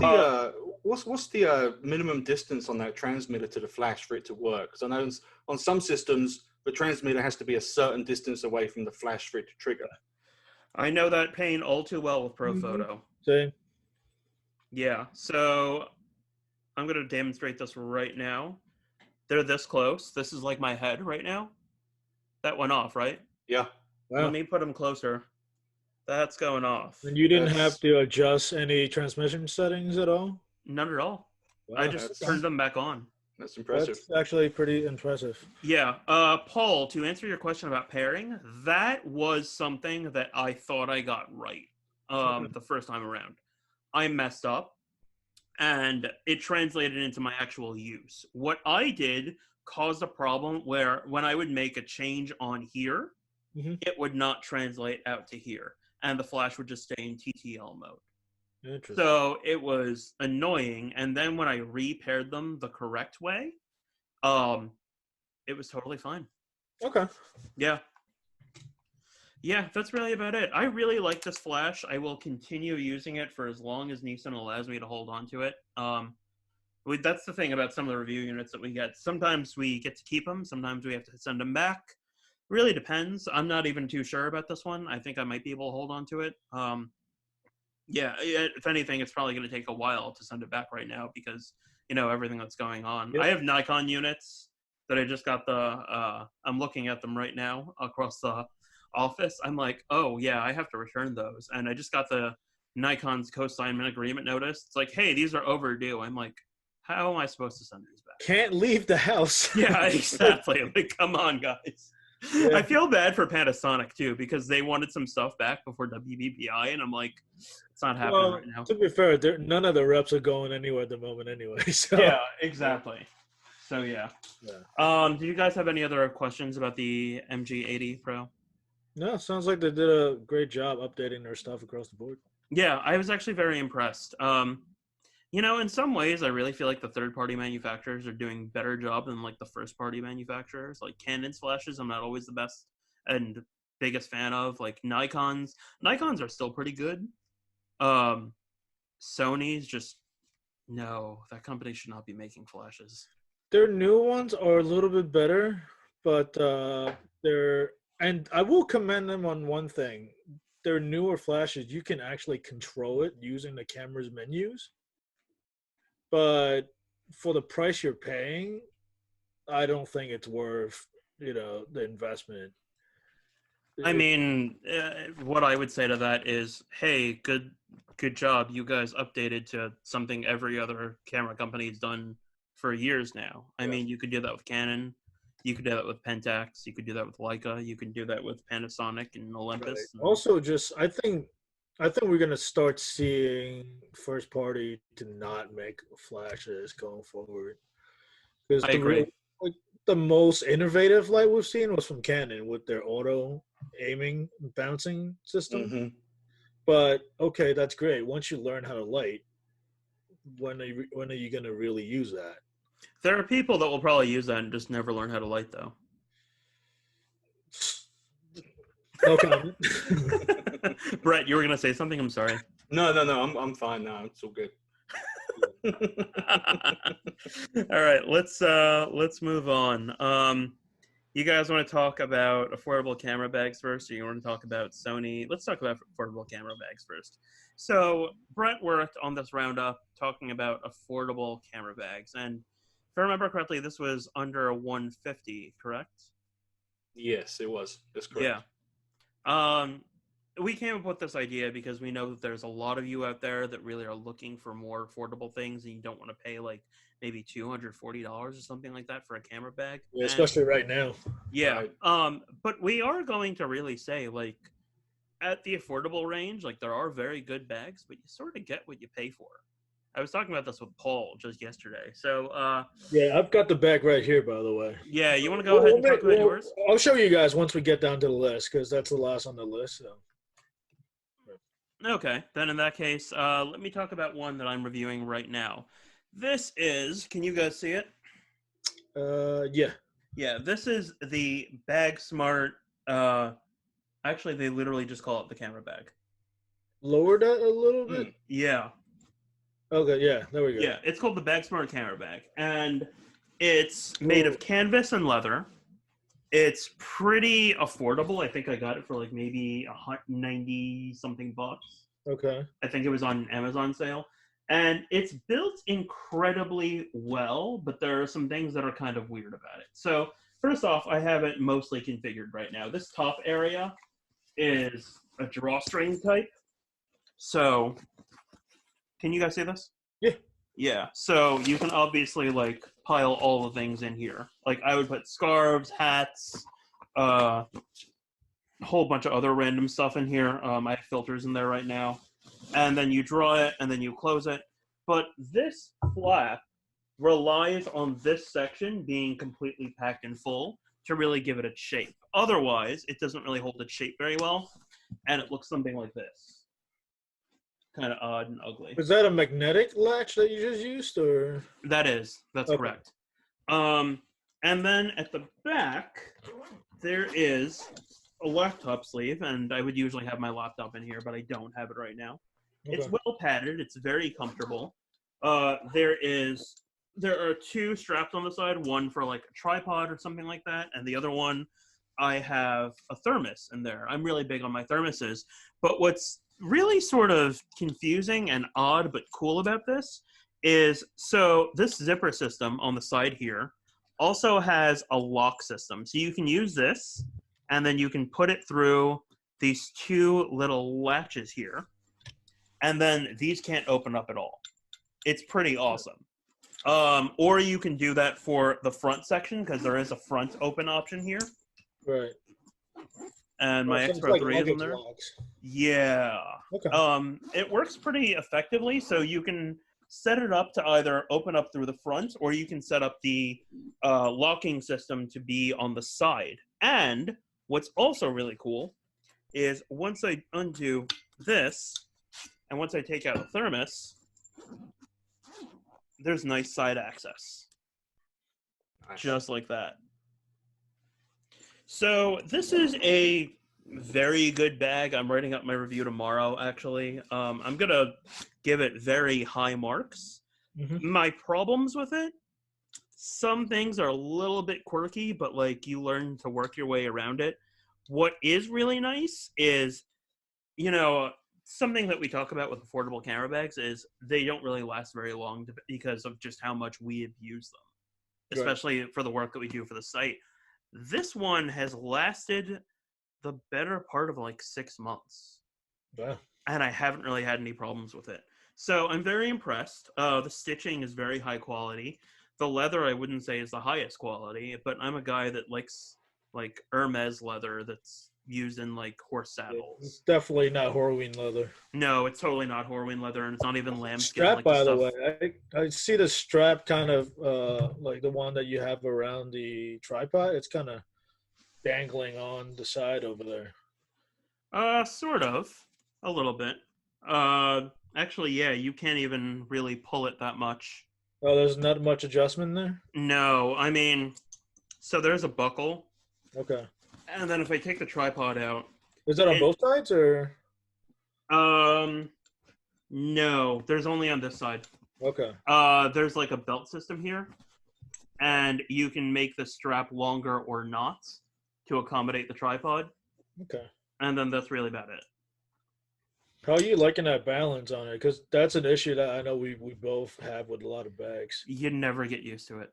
the minimum distance on that transmitter to the flash for it to work? Because I know on some systems the transmitter has to be a certain distance away from the flash for it to trigger. I know that pain all too well with ProPhoto. Same. Yeah, so I'm going to demonstrate this right now. They're this close. This is like my head right now. That went off, right? Yeah. Wow. Let me put them closer. That's going off. And you didn't have to adjust any transmission settings at all? None at all. Wow, I just turned them back on. That's impressive. That's actually pretty impressive. Yeah. Paul, to answer your question about pairing, that was something that I thought I got right the first time around. I messed up, and it translated into my actual use. What I did caused a problem where when I would make a change on here, it would not translate out to here, and the flash would just stay in TTL mode. Interesting. So it was annoying, and then when I repaired them the correct way, it was totally fine. Okay. Yeah. Yeah, that's really about it. I really like this flash. I will continue using it for as long as Nissan allows me to hold on to it. That's the thing about some of the review units that we get. Sometimes we get to keep them. Sometimes we have to send them back. Really depends. I'm not even too sure about this one. I think I might be able to hold on to it. Yeah, if anything, it's probably going to take a while to send it back right now because, you know, everything that's going on. Yep. I have Nikon units that I just got I'm looking at them right now across the office. I'm like, oh yeah, I have to return those. And I just got the Nikon's co-assignment agreement notice. It's like, hey, these are overdue. I'm like, how am I supposed to send these back? Can't leave the house. Yeah, exactly. Like, come on, guys. Yeah. I feel bad for Panasonic too because they wanted some stuff back before WBPI, and I'm like, it's not happening right now. To be fair, none of the reps are going anywhere at the moment anyway. So. Yeah, exactly. So yeah. Do you guys have any other questions about the MG80 Pro? No, sounds like they did a great job updating their stuff across the board. Yeah, I was actually very impressed. You know, in some ways, I really feel like the third-party manufacturers are doing a better job than, like, the first-party manufacturers. Like, Canon's flashes, I'm not always the best and biggest fan of. Like, Nikons are still pretty good. Sony's just No, that company should not be making flashes. Their new ones are a little bit better, but and I will commend them on one thing. Their newer flashes, you can actually control it using the camera's menus. But for the price you're paying, I don't think it's worth, the investment. I mean, what I would say to that is, hey, good job. You guys updated to something every other camera company has done for years now. I mean, you could do that with Canon. You could do that with Pentax. You could do that with Leica. You can do that with Panasonic and Olympus. Right. Also, I think we're gonna start seeing first party to not make flashes going forward. Because I agree. The most innovative light we've seen was from Canon with their auto aiming and bouncing system. Mm-hmm. But okay, that's great. Once you learn how to light, when are you gonna really use that? There are people that will probably use that and just never learn how to light, though. No comment. Brett, you were gonna say something? I'm sorry. No, I'm fine now. It's all good. All right, let's move on. You guys want to talk about affordable camera bags first, or you want to talk about Sony? Let's talk about affordable camera bags first. So Brett worked on this roundup talking about affordable camera bags, and if I remember correctly, this was under $150, correct? Yes, it was. That's correct. Yeah. We came up with this idea because we know that there's a lot of you out there that really are looking for more affordable things, and you don't want to pay like maybe $240 or something like that for a camera bag. Yeah, especially right now. Yeah. Right. But we are going to really say, like, at the affordable range, like, there are very good bags, but you sort of get what you pay for. I was talking about this with Paul just yesterday. So yeah, I've got the bag right here, by the way. Yeah, you want to go ahead and talk about yours? I'll show you guys once we get down to the list, because that's the last on the list. So. Okay, then in that case, let me talk about one that I'm reviewing right now. This is, can you guys see it? Yeah. Yeah, this is the Bag Smart. Actually, they literally just call it the camera bag. Lower that a little bit? Yeah. Okay, yeah, there we go. Yeah, it's called the Bag Smart camera bag, and it's made of canvas and leather. It's pretty affordable. I think I got it for like maybe 90 something bucks. Okay. I think it was on Amazon sale. And it's built incredibly well, but there are some things that are kind of weird about it. So first off, I have it mostly configured right now. This top area is a drawstring type. So can you guys see this? Yeah. Yeah. So you can obviously like pile all the things in here. Like I would put scarves, hats, a whole bunch of other random stuff in here. I have filters in there right now. And then you draw it and then you close it. But this flap relies on this section being completely packed in full to really give it its shape. Otherwise, it doesn't really hold its shape very well. And it looks something like this. Kind of odd and ugly. Is that a magnetic latch that you just used, or? That's okay. Correct. And then at the back, there is a laptop sleeve, and I would usually have my laptop in here, but I don't have it right now. Okay. It's well padded. It's very comfortable. There are two straps on the side, one for like a tripod or something like that, and the other one, I have a thermos in there. I'm really big on my thermoses, but what's really sort of confusing and odd but cool about this is, so this zipper system on the side here also has a lock system. So you can use this, and then you can put it through these two little latches here, and then these can't open up at all. It's pretty awesome. Or you can do that for the front section, because there is a front open option here. Right. And my X-Pro 3 is in there. Locks. Yeah. Okay. It works pretty effectively, so you can set it up to either open up through the front, or you can set up the locking system to be on the side. And what's also really cool is once I undo this, and once I take out the thermos, there's nice side access. Nice. Just like that. So this is a very good bag. I'm writing up my review tomorrow, actually. I'm going to give it very high marks. Mm-hmm. My problems with it, some things are a little bit quirky, but like you learn to work your way around it. What is really nice is, you know, something that we talk about with affordable camera bags is they don't really last very long because of just how much we abuse them, especially for the work that we do for the site. This one has lasted the better part of like 6 months. Wow. And I haven't really had any problems with it. So I'm very impressed. The stitching is very high quality. The leather, I wouldn't say is the highest quality, but I'm a guy that likes like Hermes leather that's used in like horse It's saddles. definitely not Horween leather. No, it's totally not Horween leather, and it's not even lambskin. Strap, like by the stuff. way, I see the strap kind of like the one that you have around the tripod. It's kind of dangling on the side over there. Sort of, a little bit. Actually, yeah, you can't even really pull it that much. Oh, there's not much adjustment there? No, I mean, so there's a buckle, Okay. and then if I take the tripod out, Is that on both sides or? No, there's only on this side. Okay. There's like a belt system here, and you can make the strap longer or not to accommodate the tripod, Okay. and then that's really about it. How are you liking that balance on it? Because that's an issue that I know we both have with a lot of bags. You never get used to it.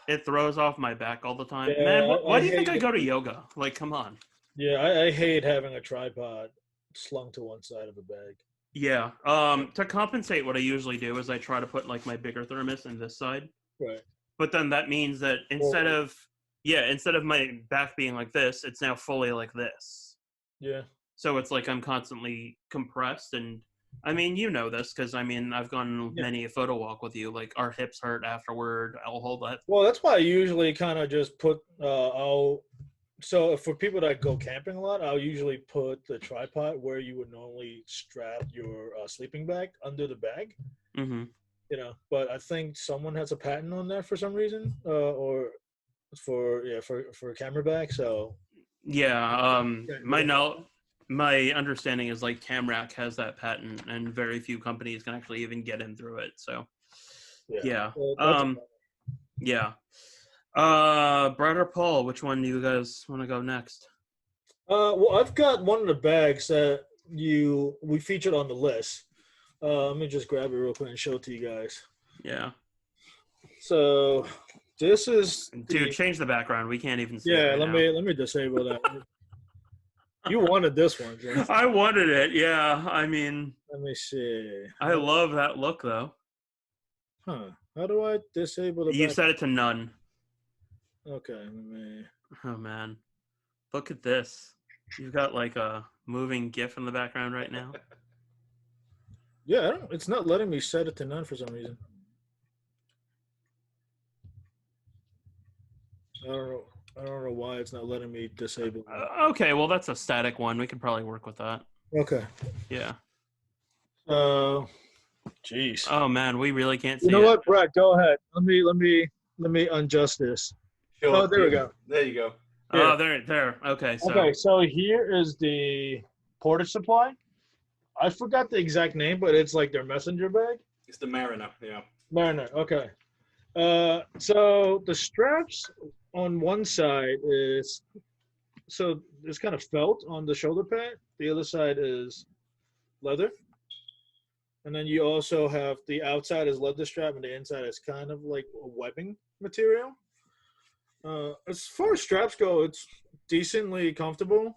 It throws off my back all the time. Yeah, Man, why I do you think hate I it. go to yoga? Like, come on. Yeah, I hate having a tripod slung to one side of a bag. Yeah. To compensate, what I usually do is I try to put like my bigger thermos in this side. Right. But then that means that instead of my back being like this, it's now fully like this. Yeah. So it's like I'm constantly compressed, and I mean, you know this because I mean I've gone many a photo walk with you. Like our hips hurt afterward. I'll hold that. Well, that's why I usually kind of just put so for people that go camping a lot, I'll usually put the tripod where you would normally strap your sleeping bag under the bag. Mm-hmm. You know, but I think someone has a patent on that for some reason, or for a camera bag. So Yeah. My understanding is like Tamrac has that patent, and very few companies can actually even get in through it. So yeah. Yeah. Brad or Paul, which one do you guys want to go next? Well, I've got one of the bags that we featured on the list. Let me just grab it real quick and show it to you guys. Yeah. So this is Dude, change the background. We can't even see yeah. it right Let me disable that. You wanted this one, Jim. I wanted it. Yeah. I mean, Let me see. I love that look though. Huh? How do I disable the? You set it to none. Okay. Let me. Oh man, look at this. You've got like a moving GIF in the background right now. Yeah, it's not letting me set it to none for some reason. I don't know why it's not letting me disable. Okay, well that's a static one. We could probably work with that. Okay. Yeah. Jeez. Oh man, we really can't see. You know what, Brad? Go ahead. Let me adjust this. Sure. Oh, there we go. There you go. Yeah. Oh, there. Okay, so. Okay, so here is the portage supply. I forgot the exact name, but it's like their messenger bag. It's the Mariner, yeah. Mariner, okay. So the straps on one side is, so it's kind of felt on the shoulder pad. The other side is leather. And then you also have the outside is leather strap and the inside is kind of like a webbing material. As far as straps go, it's decently comfortable.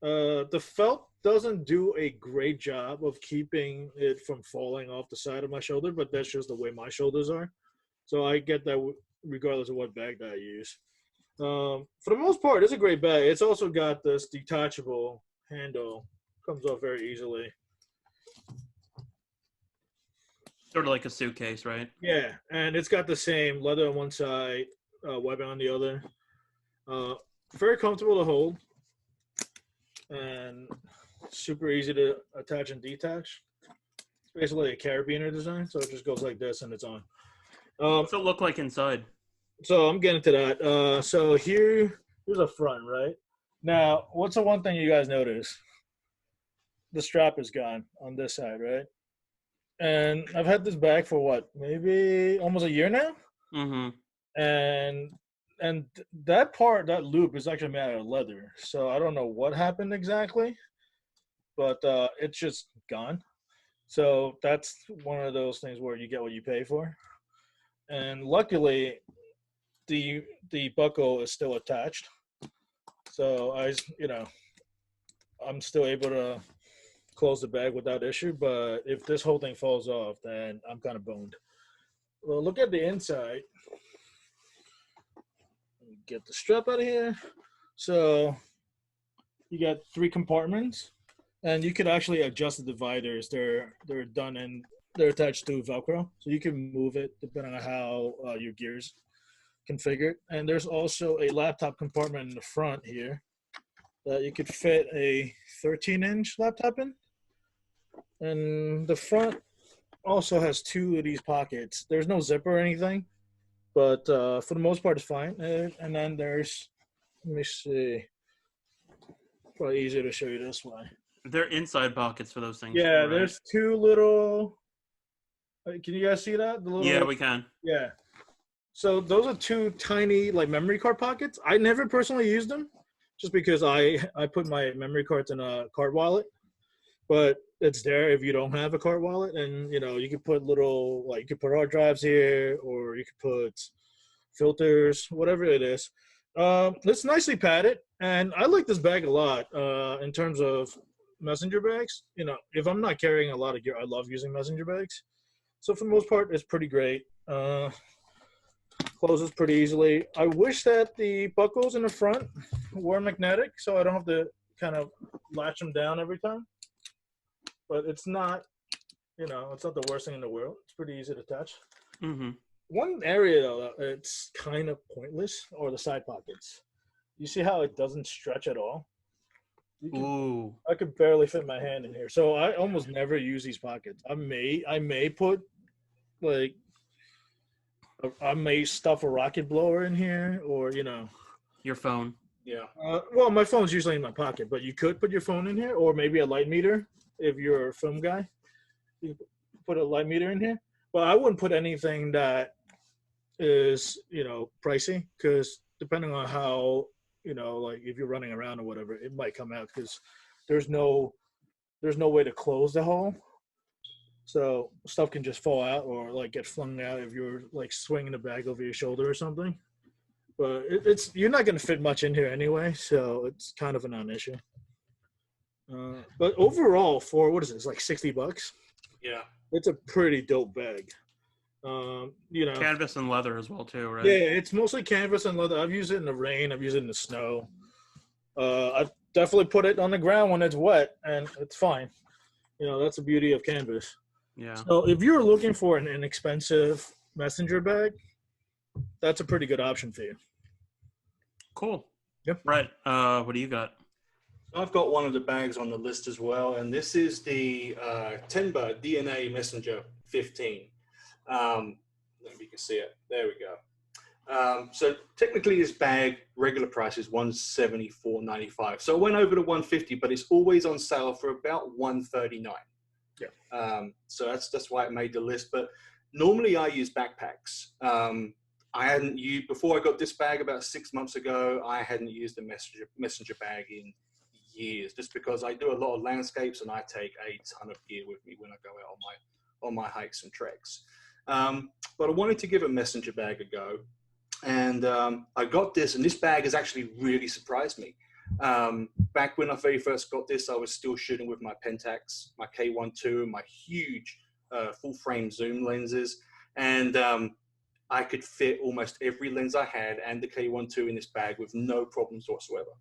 The felt doesn't do a great job of keeping it from falling off the side of my shoulder, but that's just the way my shoulders are. So I get that regardless of what bag that I use. For the most part, it's a great bag. It's also got this detachable handle. Comes off very easily. Sort of like a suitcase, right? Yeah, and it's got the same leather on one side, webbing on the other. Very comfortable to hold. And super easy to attach and detach. It's basically a carabiner design, so it just goes like this and it's on. What's it look like inside? So I'm getting to that. So here's a front, right? Now, what's the one thing you guys notice? The strap is gone on this side, right? And I've had this bag for what, maybe almost a year now. Mm-hmm. And that loop is actually made out of leather. So I don't know what happened exactly, but it's just gone. So that's one of those things where you get what you pay for. And luckily, the buckle is still attached. So I'm still able to close the bag without issue. But if this whole thing falls off, then I'm kind of boned. Well, look at the inside. Get the strap out of here. So you got 3 compartments, and you could actually adjust the dividers. They're done and they're attached to Velcro, so you can move it depending on how your gears configured. And there's also a laptop compartment in the front here that you could fit a 13-inch laptop in. And the front also has 2 of these pockets. There's no zipper or anything, but for the most part, it's fine. And then there's, let me see, probably easier to show you this way. They're inside pockets for those things. Yeah, right? there's 2 little. Can you guys see that? Yeah, we can. Yeah. So those are 2 tiny like memory card pockets. I never personally used them, just because I put my memory cards in a card wallet. But it's there if you don't have a card wallet, and you could put you could put hard drives here, or you could put filters, whatever it is. It's nicely padded, and I like this bag a lot in terms of messenger bags. If I'm not carrying a lot of gear, I love using messenger bags. So for the most part, it's pretty great. Closes pretty easily. I wish that the buckles in the front were magnetic, so I don't have to kind of latch them down every time. But it's not, it's not the worst thing in the world. It's pretty easy to attach. Mm-hmm. One area, though, it's kind of pointless, are the side pockets. You see how it doesn't stretch at all? Ooh. I could barely fit my hand in here. So I almost never use these pockets. I may put, I may stuff a rocket blower in here, or, Your phone. Yeah. Well, my phone's usually in my pocket, but you could put your phone in here, or maybe a light meter if you're a film guy. You put a light meter in here. But I wouldn't put anything that is, pricey, because depending on how, if you're running around or whatever, it might come out, because there's no way to close the hole. So stuff can just fall out or get flung out if you're swinging the bag over your shoulder or something. But you're not going to fit much in here anyway, so it's kind of a non-issue. But overall, for what is it? It's like $60. Yeah. It's a pretty dope bag. Canvas and leather as well too, right? Yeah, it's mostly canvas and leather. I've used it in the rain. I've used it in the snow. I've definitely put it on the ground when it's wet, and it's fine. That's the beauty of canvas. Yeah. So if you're looking for an inexpensive messenger bag, that's a pretty good option for you. Cool. Yep. Right. What do you got? I've got one of the bags on the list as well, and this is the Tenba DNA Messenger 15. If you can see it, there we go. So technically, this bag regular price is $174.95. So it went over to $150, but it's always on sale for about $139. Yeah. So that's why it made the list. But normally, I use backpacks. I hadn't used before I got this bag about 6 months ago. I hadn't used a messenger bag in years, just because I do a lot of landscapes and I take a ton of gear with me when I go out on my hikes and treks. But I wanted to give a messenger bag a go, and I got this, and this bag has actually really surprised me. Back when I very first got this, I was still shooting with my Pentax, my K1-2, my huge full-frame zoom lenses, and I could fit almost every lens I had and the K1-2 in this bag with no problems whatsoever.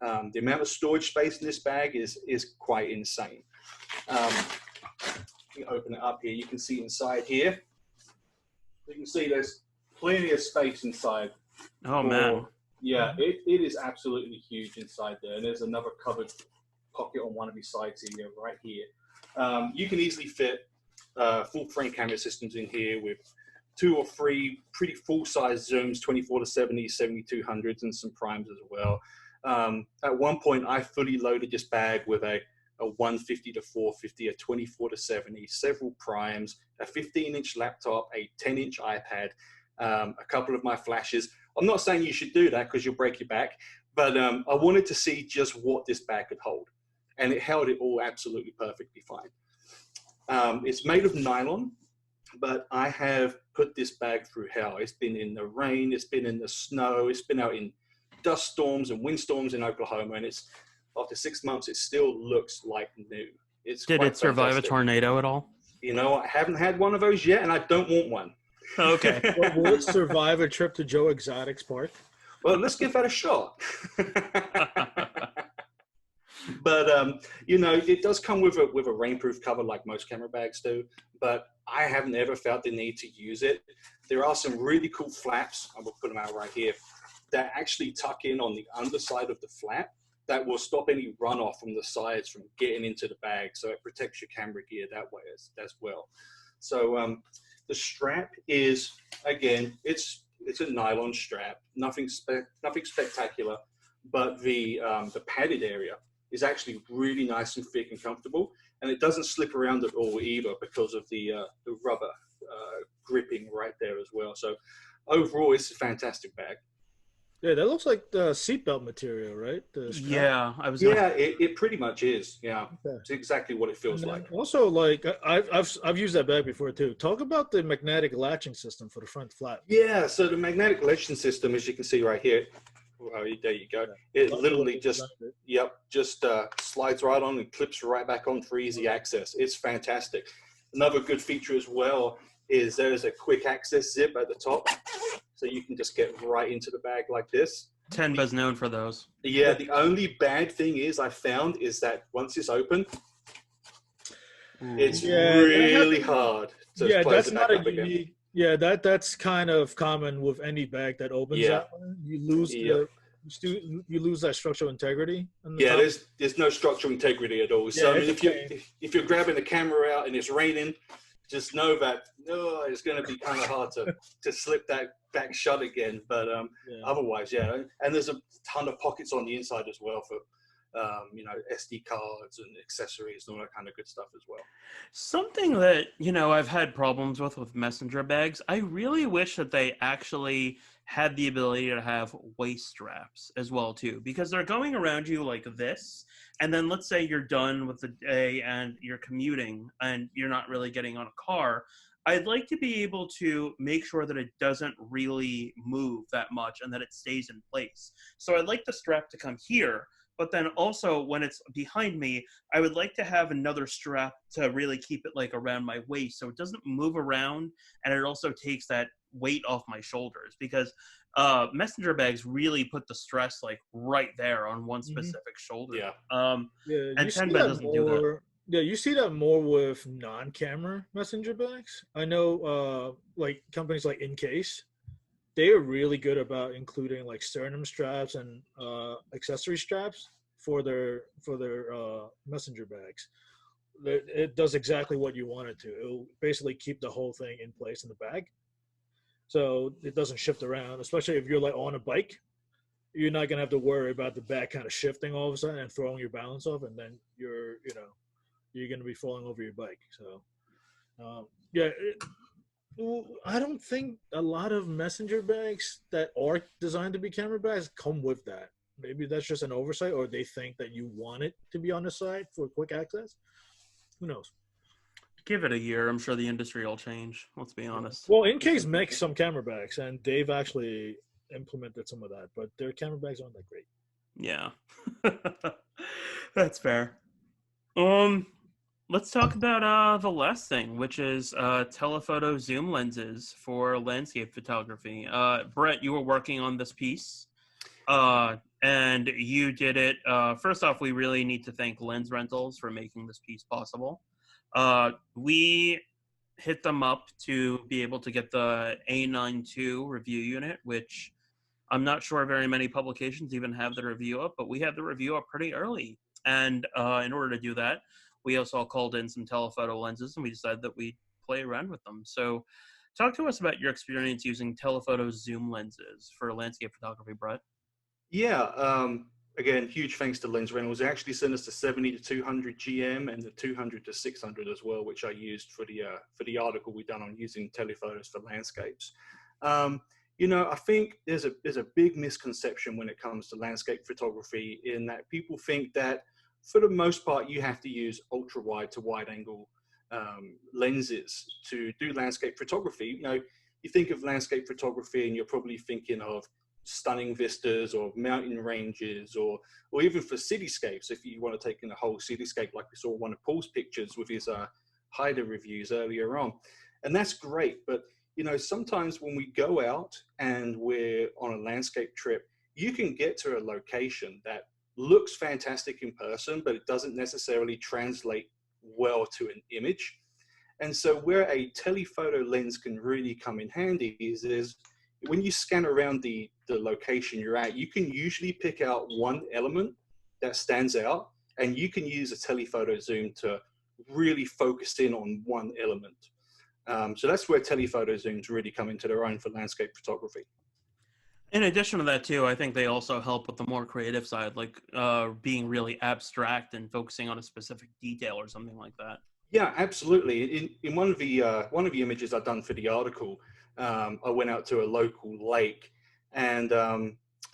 The amount of storage space in this bag is quite insane. You can open it up here. You can see inside here. You can see there's plenty of space inside. Oh, man. Yeah, it is absolutely huge inside there. And there's another covered pocket on one of these sides here, right here. You can easily fit full frame camera systems in here with 2 or 3 pretty full-size zooms, 24-70, 7200s, and some primes as well. At one point, I fully loaded this bag with a a 150 to 450, a 24 to 70, several primes, a 15-inch laptop, a 10-inch iPad, a couple of my flashes. I'm not saying you should do that because you'll break your back, but I wanted to see just what this bag could hold. And it held it all absolutely perfectly fine. It's made of nylon, but I have put this bag through hell. It's been in the rain, it's been in the snow, it's been out in dust storms and windstorms in Oklahoma, and it's after 6 months, it still looks like new. Did it survive a tornado at all? You know, I haven't had one of those yet, and I don't want one. Okay. Will it survive a trip to Joe Exotic's park? Well, let's give that a shot. But you know, it does come with a rainproof cover like most camera bags do, but I have never felt the need to use it. There are some really cool flaps, I will put them out right here, that actually tuck in on the underside of the flap that will stop any runoff from the sides from getting into the bag, so it protects your camera gear that way as well. So the strap is, again, it's a nylon strap, nothing spectacular, but the padded area is actually really nice and thick and comfortable, and it doesn't slip around at all either because of the rubber gripping right there as well. So overall, it's a fantastic bag. Yeah, that looks like the seatbelt material, right? Yeah, it pretty much is. Yeah, okay. It's exactly what it feels like. Also, like I've used that bag before too. Talk about the magnetic latching system for the front flap. Yeah, so the magnetic latching system, as you can see right here, oh, there you go. It literally just slides right on and clips right back on for easy access. It's fantastic. Another good feature as well is there's a quick access zip at the top, so you can just get right into the bag like this. Tenba's known for those. Yeah, the only bad thing I found is that once it's open, it's really hard to close it back up again. Yeah, that's kind of common with any bag that opens that way. You lose you lose that structural integrity. There's no structural integrity at all. So I mean, if you're grabbing the camera out and it's raining, just know that it's going to be kind of hard to slip that back shut again. But otherwise, and there's a ton of pockets on the inside as well for you know, SD cards and accessories and all that kind of good stuff as well. Something that, you know, I've had problems with messenger bags, I really wish that they actually had the ability to have waist straps as well too, because they're going around you like this, and then let's say you're done with the day and you're commuting and you're not really getting on a car. I'd like to be able to make sure that it doesn't really move that much and that it stays in place. So I'd like the strap to come here, but then also when it's behind me, I would like to have another strap to really keep it like around my waist so it doesn't move around, and it also takes that weight off my shoulders, because messenger bags really put the stress like right there on one specific shoulder. And Tenba doesn't do that. Yeah, you see that more with non-camera messenger bags. I know like companies like Incase, they are really good about including like sternum straps and accessory straps for their messenger bags. It does exactly what you want it to. It'll basically keep the whole thing in place in the bag, so it doesn't shift around. Especially if you're like on a bike, you're not gonna have to worry about the bag kind of shifting all of a sudden and throwing your balance off, and then you're gonna be falling over your bike. So I don't think a lot of messenger bags that are designed to be camera bags come with that. Maybe that's just an oversight, or they think that you want it to be on the side for quick access. Who knows? Give it a year. I'm sure the industry will change. Let's be honest. Well, Incase makes some camera bags, and they've actually implemented some of that, but their camera bags aren't that great. Yeah. That's fair. Let's talk about the last thing, which is telephoto zoom lenses for landscape photography. Brett, you were working on this piece, and you did it. First off, we really need to thank Lens Rentals for making this piece possible. We hit them up to be able to get the A92 review unit, which I'm not sure very many publications even have the review up, but we had the review up pretty early. And in order to do that, we also called in some telephoto lenses, and we decided that we'd play around with them. So talk to us about your experience using telephoto zoom lenses for landscape photography, Brett. Yeah, again, huge thanks to Lens Reynolds. They actually sent us the 70 to 200 GM and the 200 to 600 as well, which I used for the article we done on using telephotos for landscapes. You know, I think there's a big misconception when it comes to landscape photography, in that people think that for the most part you have to use ultra wide to wide angle lenses to do landscape photography. You know, you think of landscape photography and you're probably thinking of stunning vistas or mountain ranges, or even for cityscapes, if you want to take in a whole cityscape, like we saw one of Paul's pictures with his Haida reviews earlier on. And that's great, but you know, sometimes when we go out and we're on a landscape trip, you can get to a location that looks fantastic in person, but it doesn't necessarily translate well to an image. And so where a telephoto lens can really come in handy is when you scan around the location you're at, you can usually pick out one element that stands out, and you can use a telephoto zoom to really focus in on one element. So that's where telephoto zooms really come into their own for landscape photography. In addition to that too, I think they also help with the more creative side, like being really abstract and focusing on a specific detail or something like that. Yeah, absolutely. In one of the images I've done for the article, I went out to a local lake, and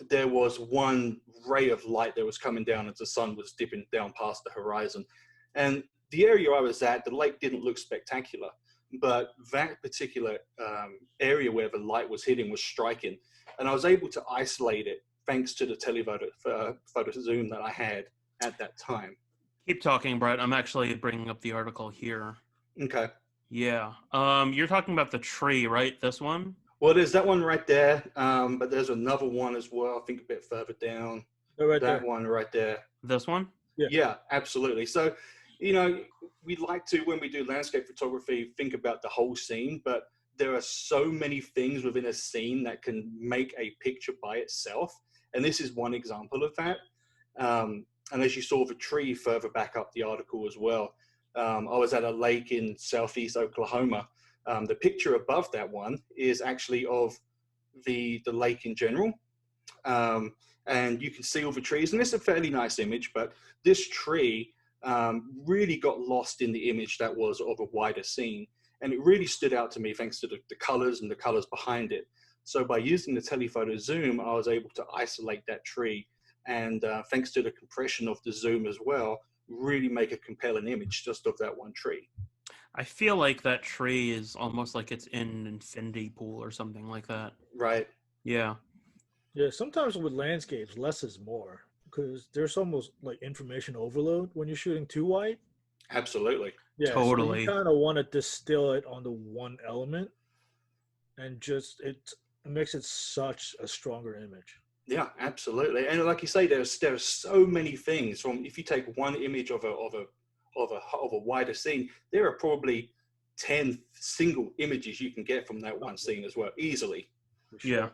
there was one ray of light that was coming down as the sun was dipping down past the horizon. And the area I was at, the lake didn't look spectacular, but that particular area where the light was hitting was striking. And I was able to isolate it thanks to the telephoto photo zoom that I had at that time. Keep talking, Brett. I'm actually bringing up the article here. Okay. Yeah. You're talking about the tree, right? This one? Well, there's that one right there, but there's another one as well, I think a bit further down. Oh, right that there. one right there. This one? Yeah, absolutely. So, you know, we like to, when we do landscape photography, think about the whole scene, but there are so many things within a scene that can make a picture by itself. And this is one example of that. And as you saw the tree further back up the article as well, I was at a lake in southeast Oklahoma. The picture above that one is actually of the lake in general. And you can see all the trees, and it's a fairly nice image, but this tree really got lost in the image that was of a wider scene. And it really stood out to me thanks to the colors and the colors behind it. So by using the telephoto zoom, I was able to isolate that tree. And thanks to the compression of the zoom as well, really make a compelling image just of that one tree. I feel like that tree is almost like it's in an infinity pool or something like that. Right. Yeah. Yeah, sometimes with landscapes, less is more, because there's almost like information overload when you're shooting too wide. Absolutely. Yeah, totally. So you kind of want to distill it onto one element, and just it makes it such a stronger image. Yeah, absolutely. And like you say, there's so many things. From, if you take one image of a wider scene, there are probably 10 single images you can get from that one scene as well, easily. Sure. Yeah.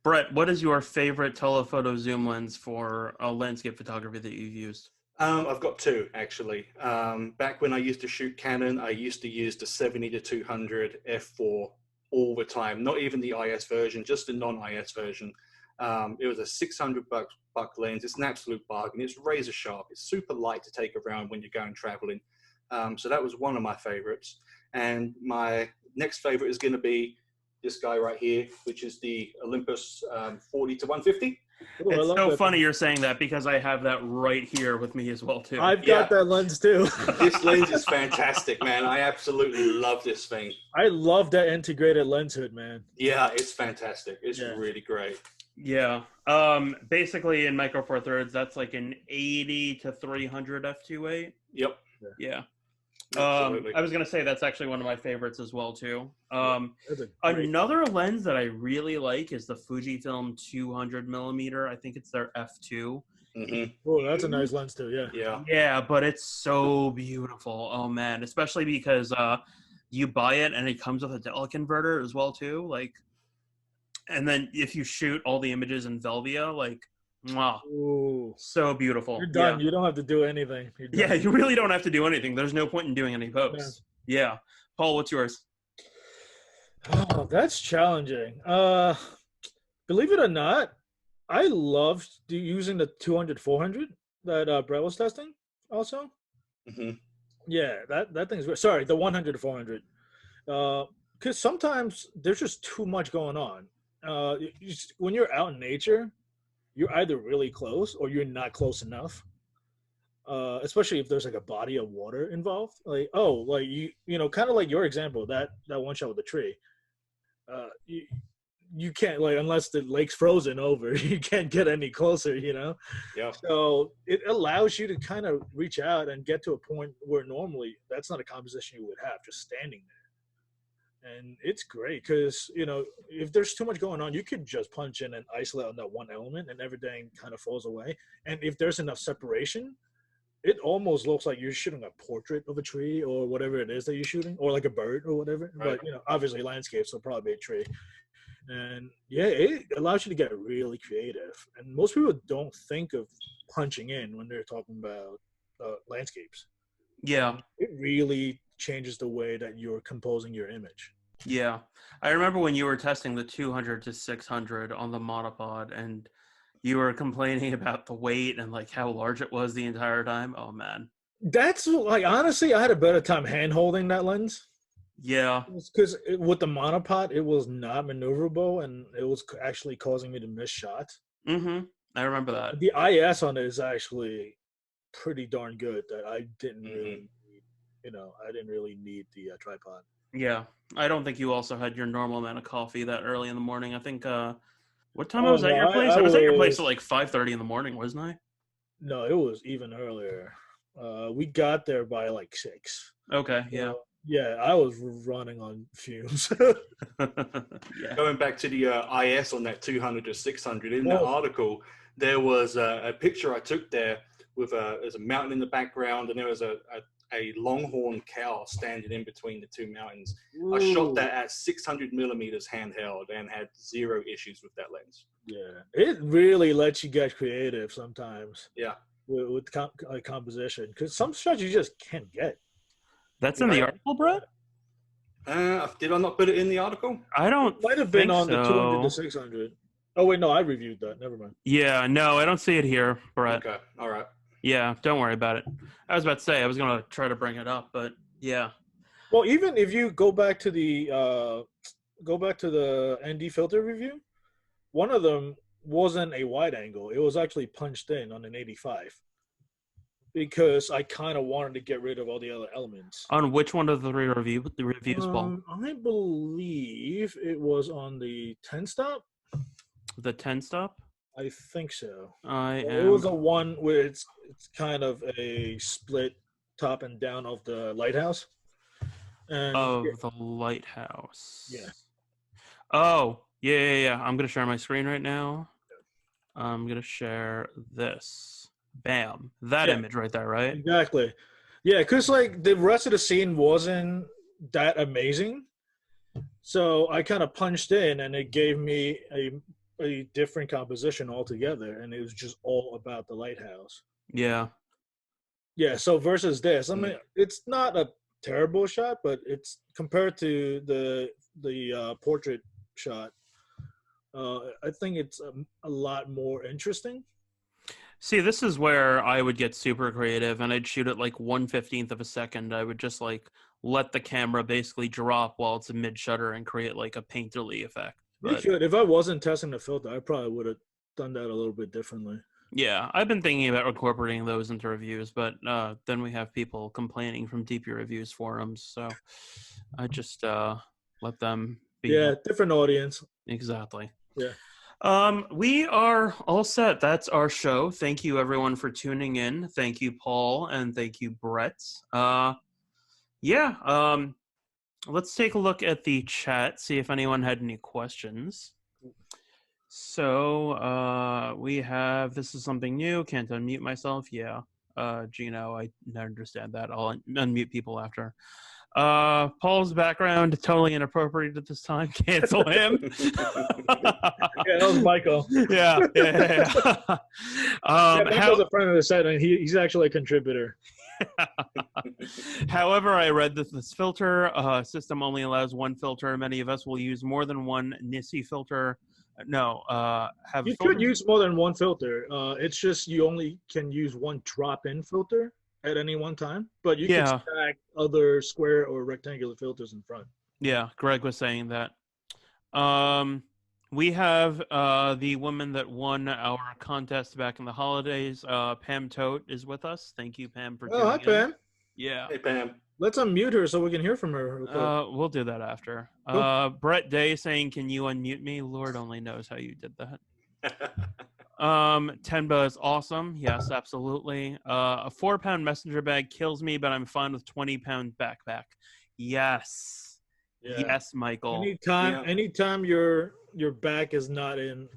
Brett, what is your favorite telephoto zoom lens for landscape photography that you've used? I've got two, actually. Back when I used to shoot Canon, I used to use the 70 to 200 f4 all the time. Not even the IS version, just the non-IS version. It was a $600 lens. It's an absolute bargain. It's razor sharp. It's super light to take around when you're going traveling. So that was one of my favorites. And my next favorite is going to be this guy right here, which is the Olympus 40 to 150. Ooh, it's so funny you're saying that, because I have that right here with me as well too. I've got that lens too. This lens is fantastic, man. I absolutely love this thing. I love that integrated lens hood, man. Yeah, it's fantastic. It's really great. Yeah. Basically in Micro Four Thirds, that's like an 80 to 300 f2.8. Yep. Yeah. Absolutely. I was going to say that's actually one of my favorites as well too. Another lens that I really like is the Fujifilm 200 millimeter. I think it's their f2. Mm-hmm. Oh, that's a nice lens too. Yeah. Yeah. Yeah, but it's so beautiful. Oh man, especially because you buy it and it comes with a teleconverter as well too. Like, and then if you shoot all the images in Velvia, like, wow, so beautiful. You're done. Yeah. You don't have to do anything. Yeah, you really don't have to do anything. There's no point in doing any posts. Yeah. Paul, what's yours? Oh, that's challenging. Believe it or not, I loved using the 200-400 that Brett was testing also. Hmm. Yeah, that thing's great. Sorry, the 100-400. Because sometimes there's just too much going on. When you're out in nature, you're either really close or you're not close enough. Especially if there's like a body of water involved. Like, oh, like you know, kind of like your example, that one shot with the tree. You can't, like, unless the lake's frozen over, you can't get any closer, you know. Yeah. So it allows you to kind of reach out and get to a point where normally that's not a composition you would have, just standing there. And it's great because, you know, if there's too much going on, you could just punch in and isolate on that one element and everything kind of falls away. And if there's enough separation, it almost looks like you're shooting a portrait of a tree or whatever it is that you're shooting, or like a bird or whatever. Right. But, you know, obviously landscapes will probably be a tree. And yeah, it allows you to get really creative. And most people don't think of punching in when they're talking about landscapes. Yeah. It really changes the way that you're composing your image. Yeah. I remember when you were testing the 200 to 600 on the monopod and you were complaining about the weight and like how large it was the entire time. Oh man. That's like, honestly, I had a better time hand holding that lens. Yeah. Because with the monopod, it was not maneuverable and it was actually causing me to miss shots. Mm-hmm. I remember that. The IS on it is actually pretty darn good that I didn't really need, you know, I didn't really need the tripod. Yeah. I don't think you also had your normal amount of coffee that early in the morning. I think, what time I was at your place? I was at your place at like 5:30 in the morning, wasn't I? No, it was even earlier. We got there by like 6. Okay. Yeah. Yeah, I was running on fumes. Yeah. Going back to the IS on that 200 to 600, in that article, there was a picture I took there with there's a mountain in the background, and there was a longhorn cow standing in between the two mountains. Ooh. I shot that at 600 millimeters handheld and had 0 issues with that lens. Yeah, it really lets you get creative sometimes. Yeah. With composition, because some shots you just can't get. That's in the article, Brett? Did I not put it in the article? I don't. Might have been think on so. the 200 to 600. Oh wait, no, I reviewed that. Never mind. Yeah, no, I don't see it here, Brett. Okay, all right. Yeah, don't worry about it. I was about to say I was gonna try to bring it up, but yeah. Well, even if you go back to the ND filter review, one of them wasn't a wide angle. It was actually punched in on an 85. Because I kind of wanted to get rid of all the other elements. On which one of the reviews, Paul? I believe it was on the 10 stop. The 10 stop? I think so. It was a one where it's kind of a split top and down of the lighthouse. And the lighthouse. Yeah. Oh, yeah. I'm gonna share my screen right now. I'm gonna share this. Bam. That image right there, right? Exactly. Yeah, because like the rest of the scene wasn't that amazing. So I kind of punched in and it gave me a different composition altogether. And it was just all about the lighthouse. Yeah. Yeah, so versus this, I mean, it's not a terrible shot, but it's compared to the portrait shot, I think it's a lot more interesting. See, this is where I would get super creative and I'd shoot at like 1/15 of a second. I would just like let the camera basically drop while it's a mid shutter and create like a painterly effect. But, you could. If I wasn't testing the filter, I probably would have done that a little bit differently. Yeah, I've been thinking about incorporating those into reviews, but then we have people complaining from DP Reviews forums, so I just let them be. Yeah, different audience. Exactly. Yeah. We are all set. That's our show. Thank you everyone for tuning in. Thank you, Paul, and thank you, Brett. Let's take a look at the chat, see if anyone had any questions. So we have, this is something new. Can't unmute myself. Yeah. Gino, I understand that. I'll unmute people after. Paul's background totally inappropriate at this time. Cancel him. Yeah, that was Michael. Yeah. Michael's a friend of the set, and he's actually a contributor. However, I read that this filter system only allows one filter. Many of us will use more than one Nissin filter No, have You filters. could use more than one filter. It's just you only can use one drop-in filter at any one time, but you can Yeah. stack other square or rectangular filters in front. Yeah, Greg was saying that. We have the woman that won our contest back in the holidays. Pam Tote is with us. Thank you, Pam, for Oh, hi, tuning in. Pam. Yeah. Hey, Pam. Let's unmute her so we can hear from her real quick. We'll do that after. Cool. Brett Day saying, "Can you unmute me?" Lord only knows how you did that. Tenba is awesome. Yes, absolutely. A 4-pound messenger bag kills me, but I'm fine with 20-pound backpack. Yes. Yeah. Yes, Michael. Anytime your back is not in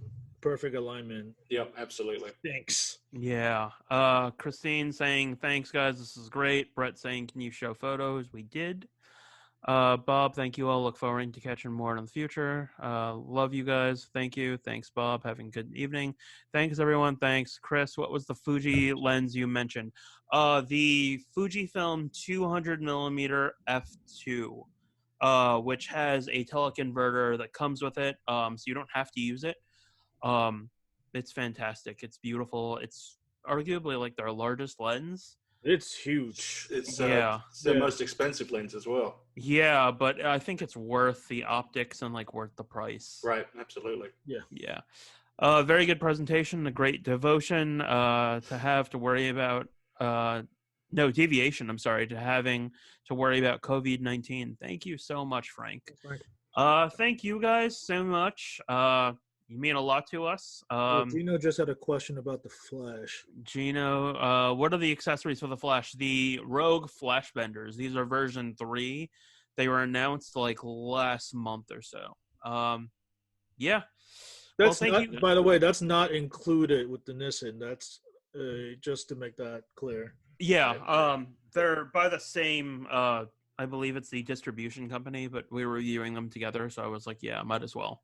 perfect alignment. Yep, absolutely. Thanks. Yeah. Christine saying, "Thanks, guys. This is great." Brett saying, "Can you show photos?" We did. Bob, thank you all. Look forward to catching more in the future. Love you guys. Thank you. Thanks, Bob. Having a good evening. Thanks, everyone. Thanks. Chris, what was the Fuji lens you mentioned? The Fujifilm 200 millimeter f2, which has a teleconverter that comes with it, so you don't have to use it. It's fantastic. It's beautiful. It's arguably like their largest lens. It's huge. It's Yeah. their most expensive lens as well. Yeah, but I think it's worth the optics and like worth the price. Right, absolutely. Yeah. Very good presentation, a great devotion to have to worry about no deviation, I'm sorry, to having to worry about COVID-19. Thank you so much, Frank. Thank you guys so much. You mean a lot to us. Gino just had a question about the flash. Gino, what are the accessories for the flash? The Rogue flash benders. These are version 3. They were announced like last month or so. Yeah. That's well, thank not, you. by the way, that's not included with the Nissin. That's just to make that clear. Yeah. They're by the same, I believe it's the distribution company, but we were reviewing them together. So I was like, yeah, might as well.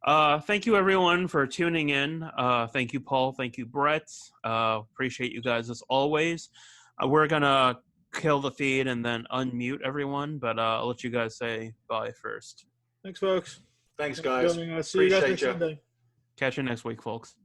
Thank you everyone for tuning in. Thank you, Paul. Thank you, Brett. Appreciate you guys as always. We're gonna kill the feed and then unmute everyone, but I'll let you guys say bye first. Thanks, folks. Thanks, guys. See you guys Appreciate next you. Sunday. Catch you next week, folks.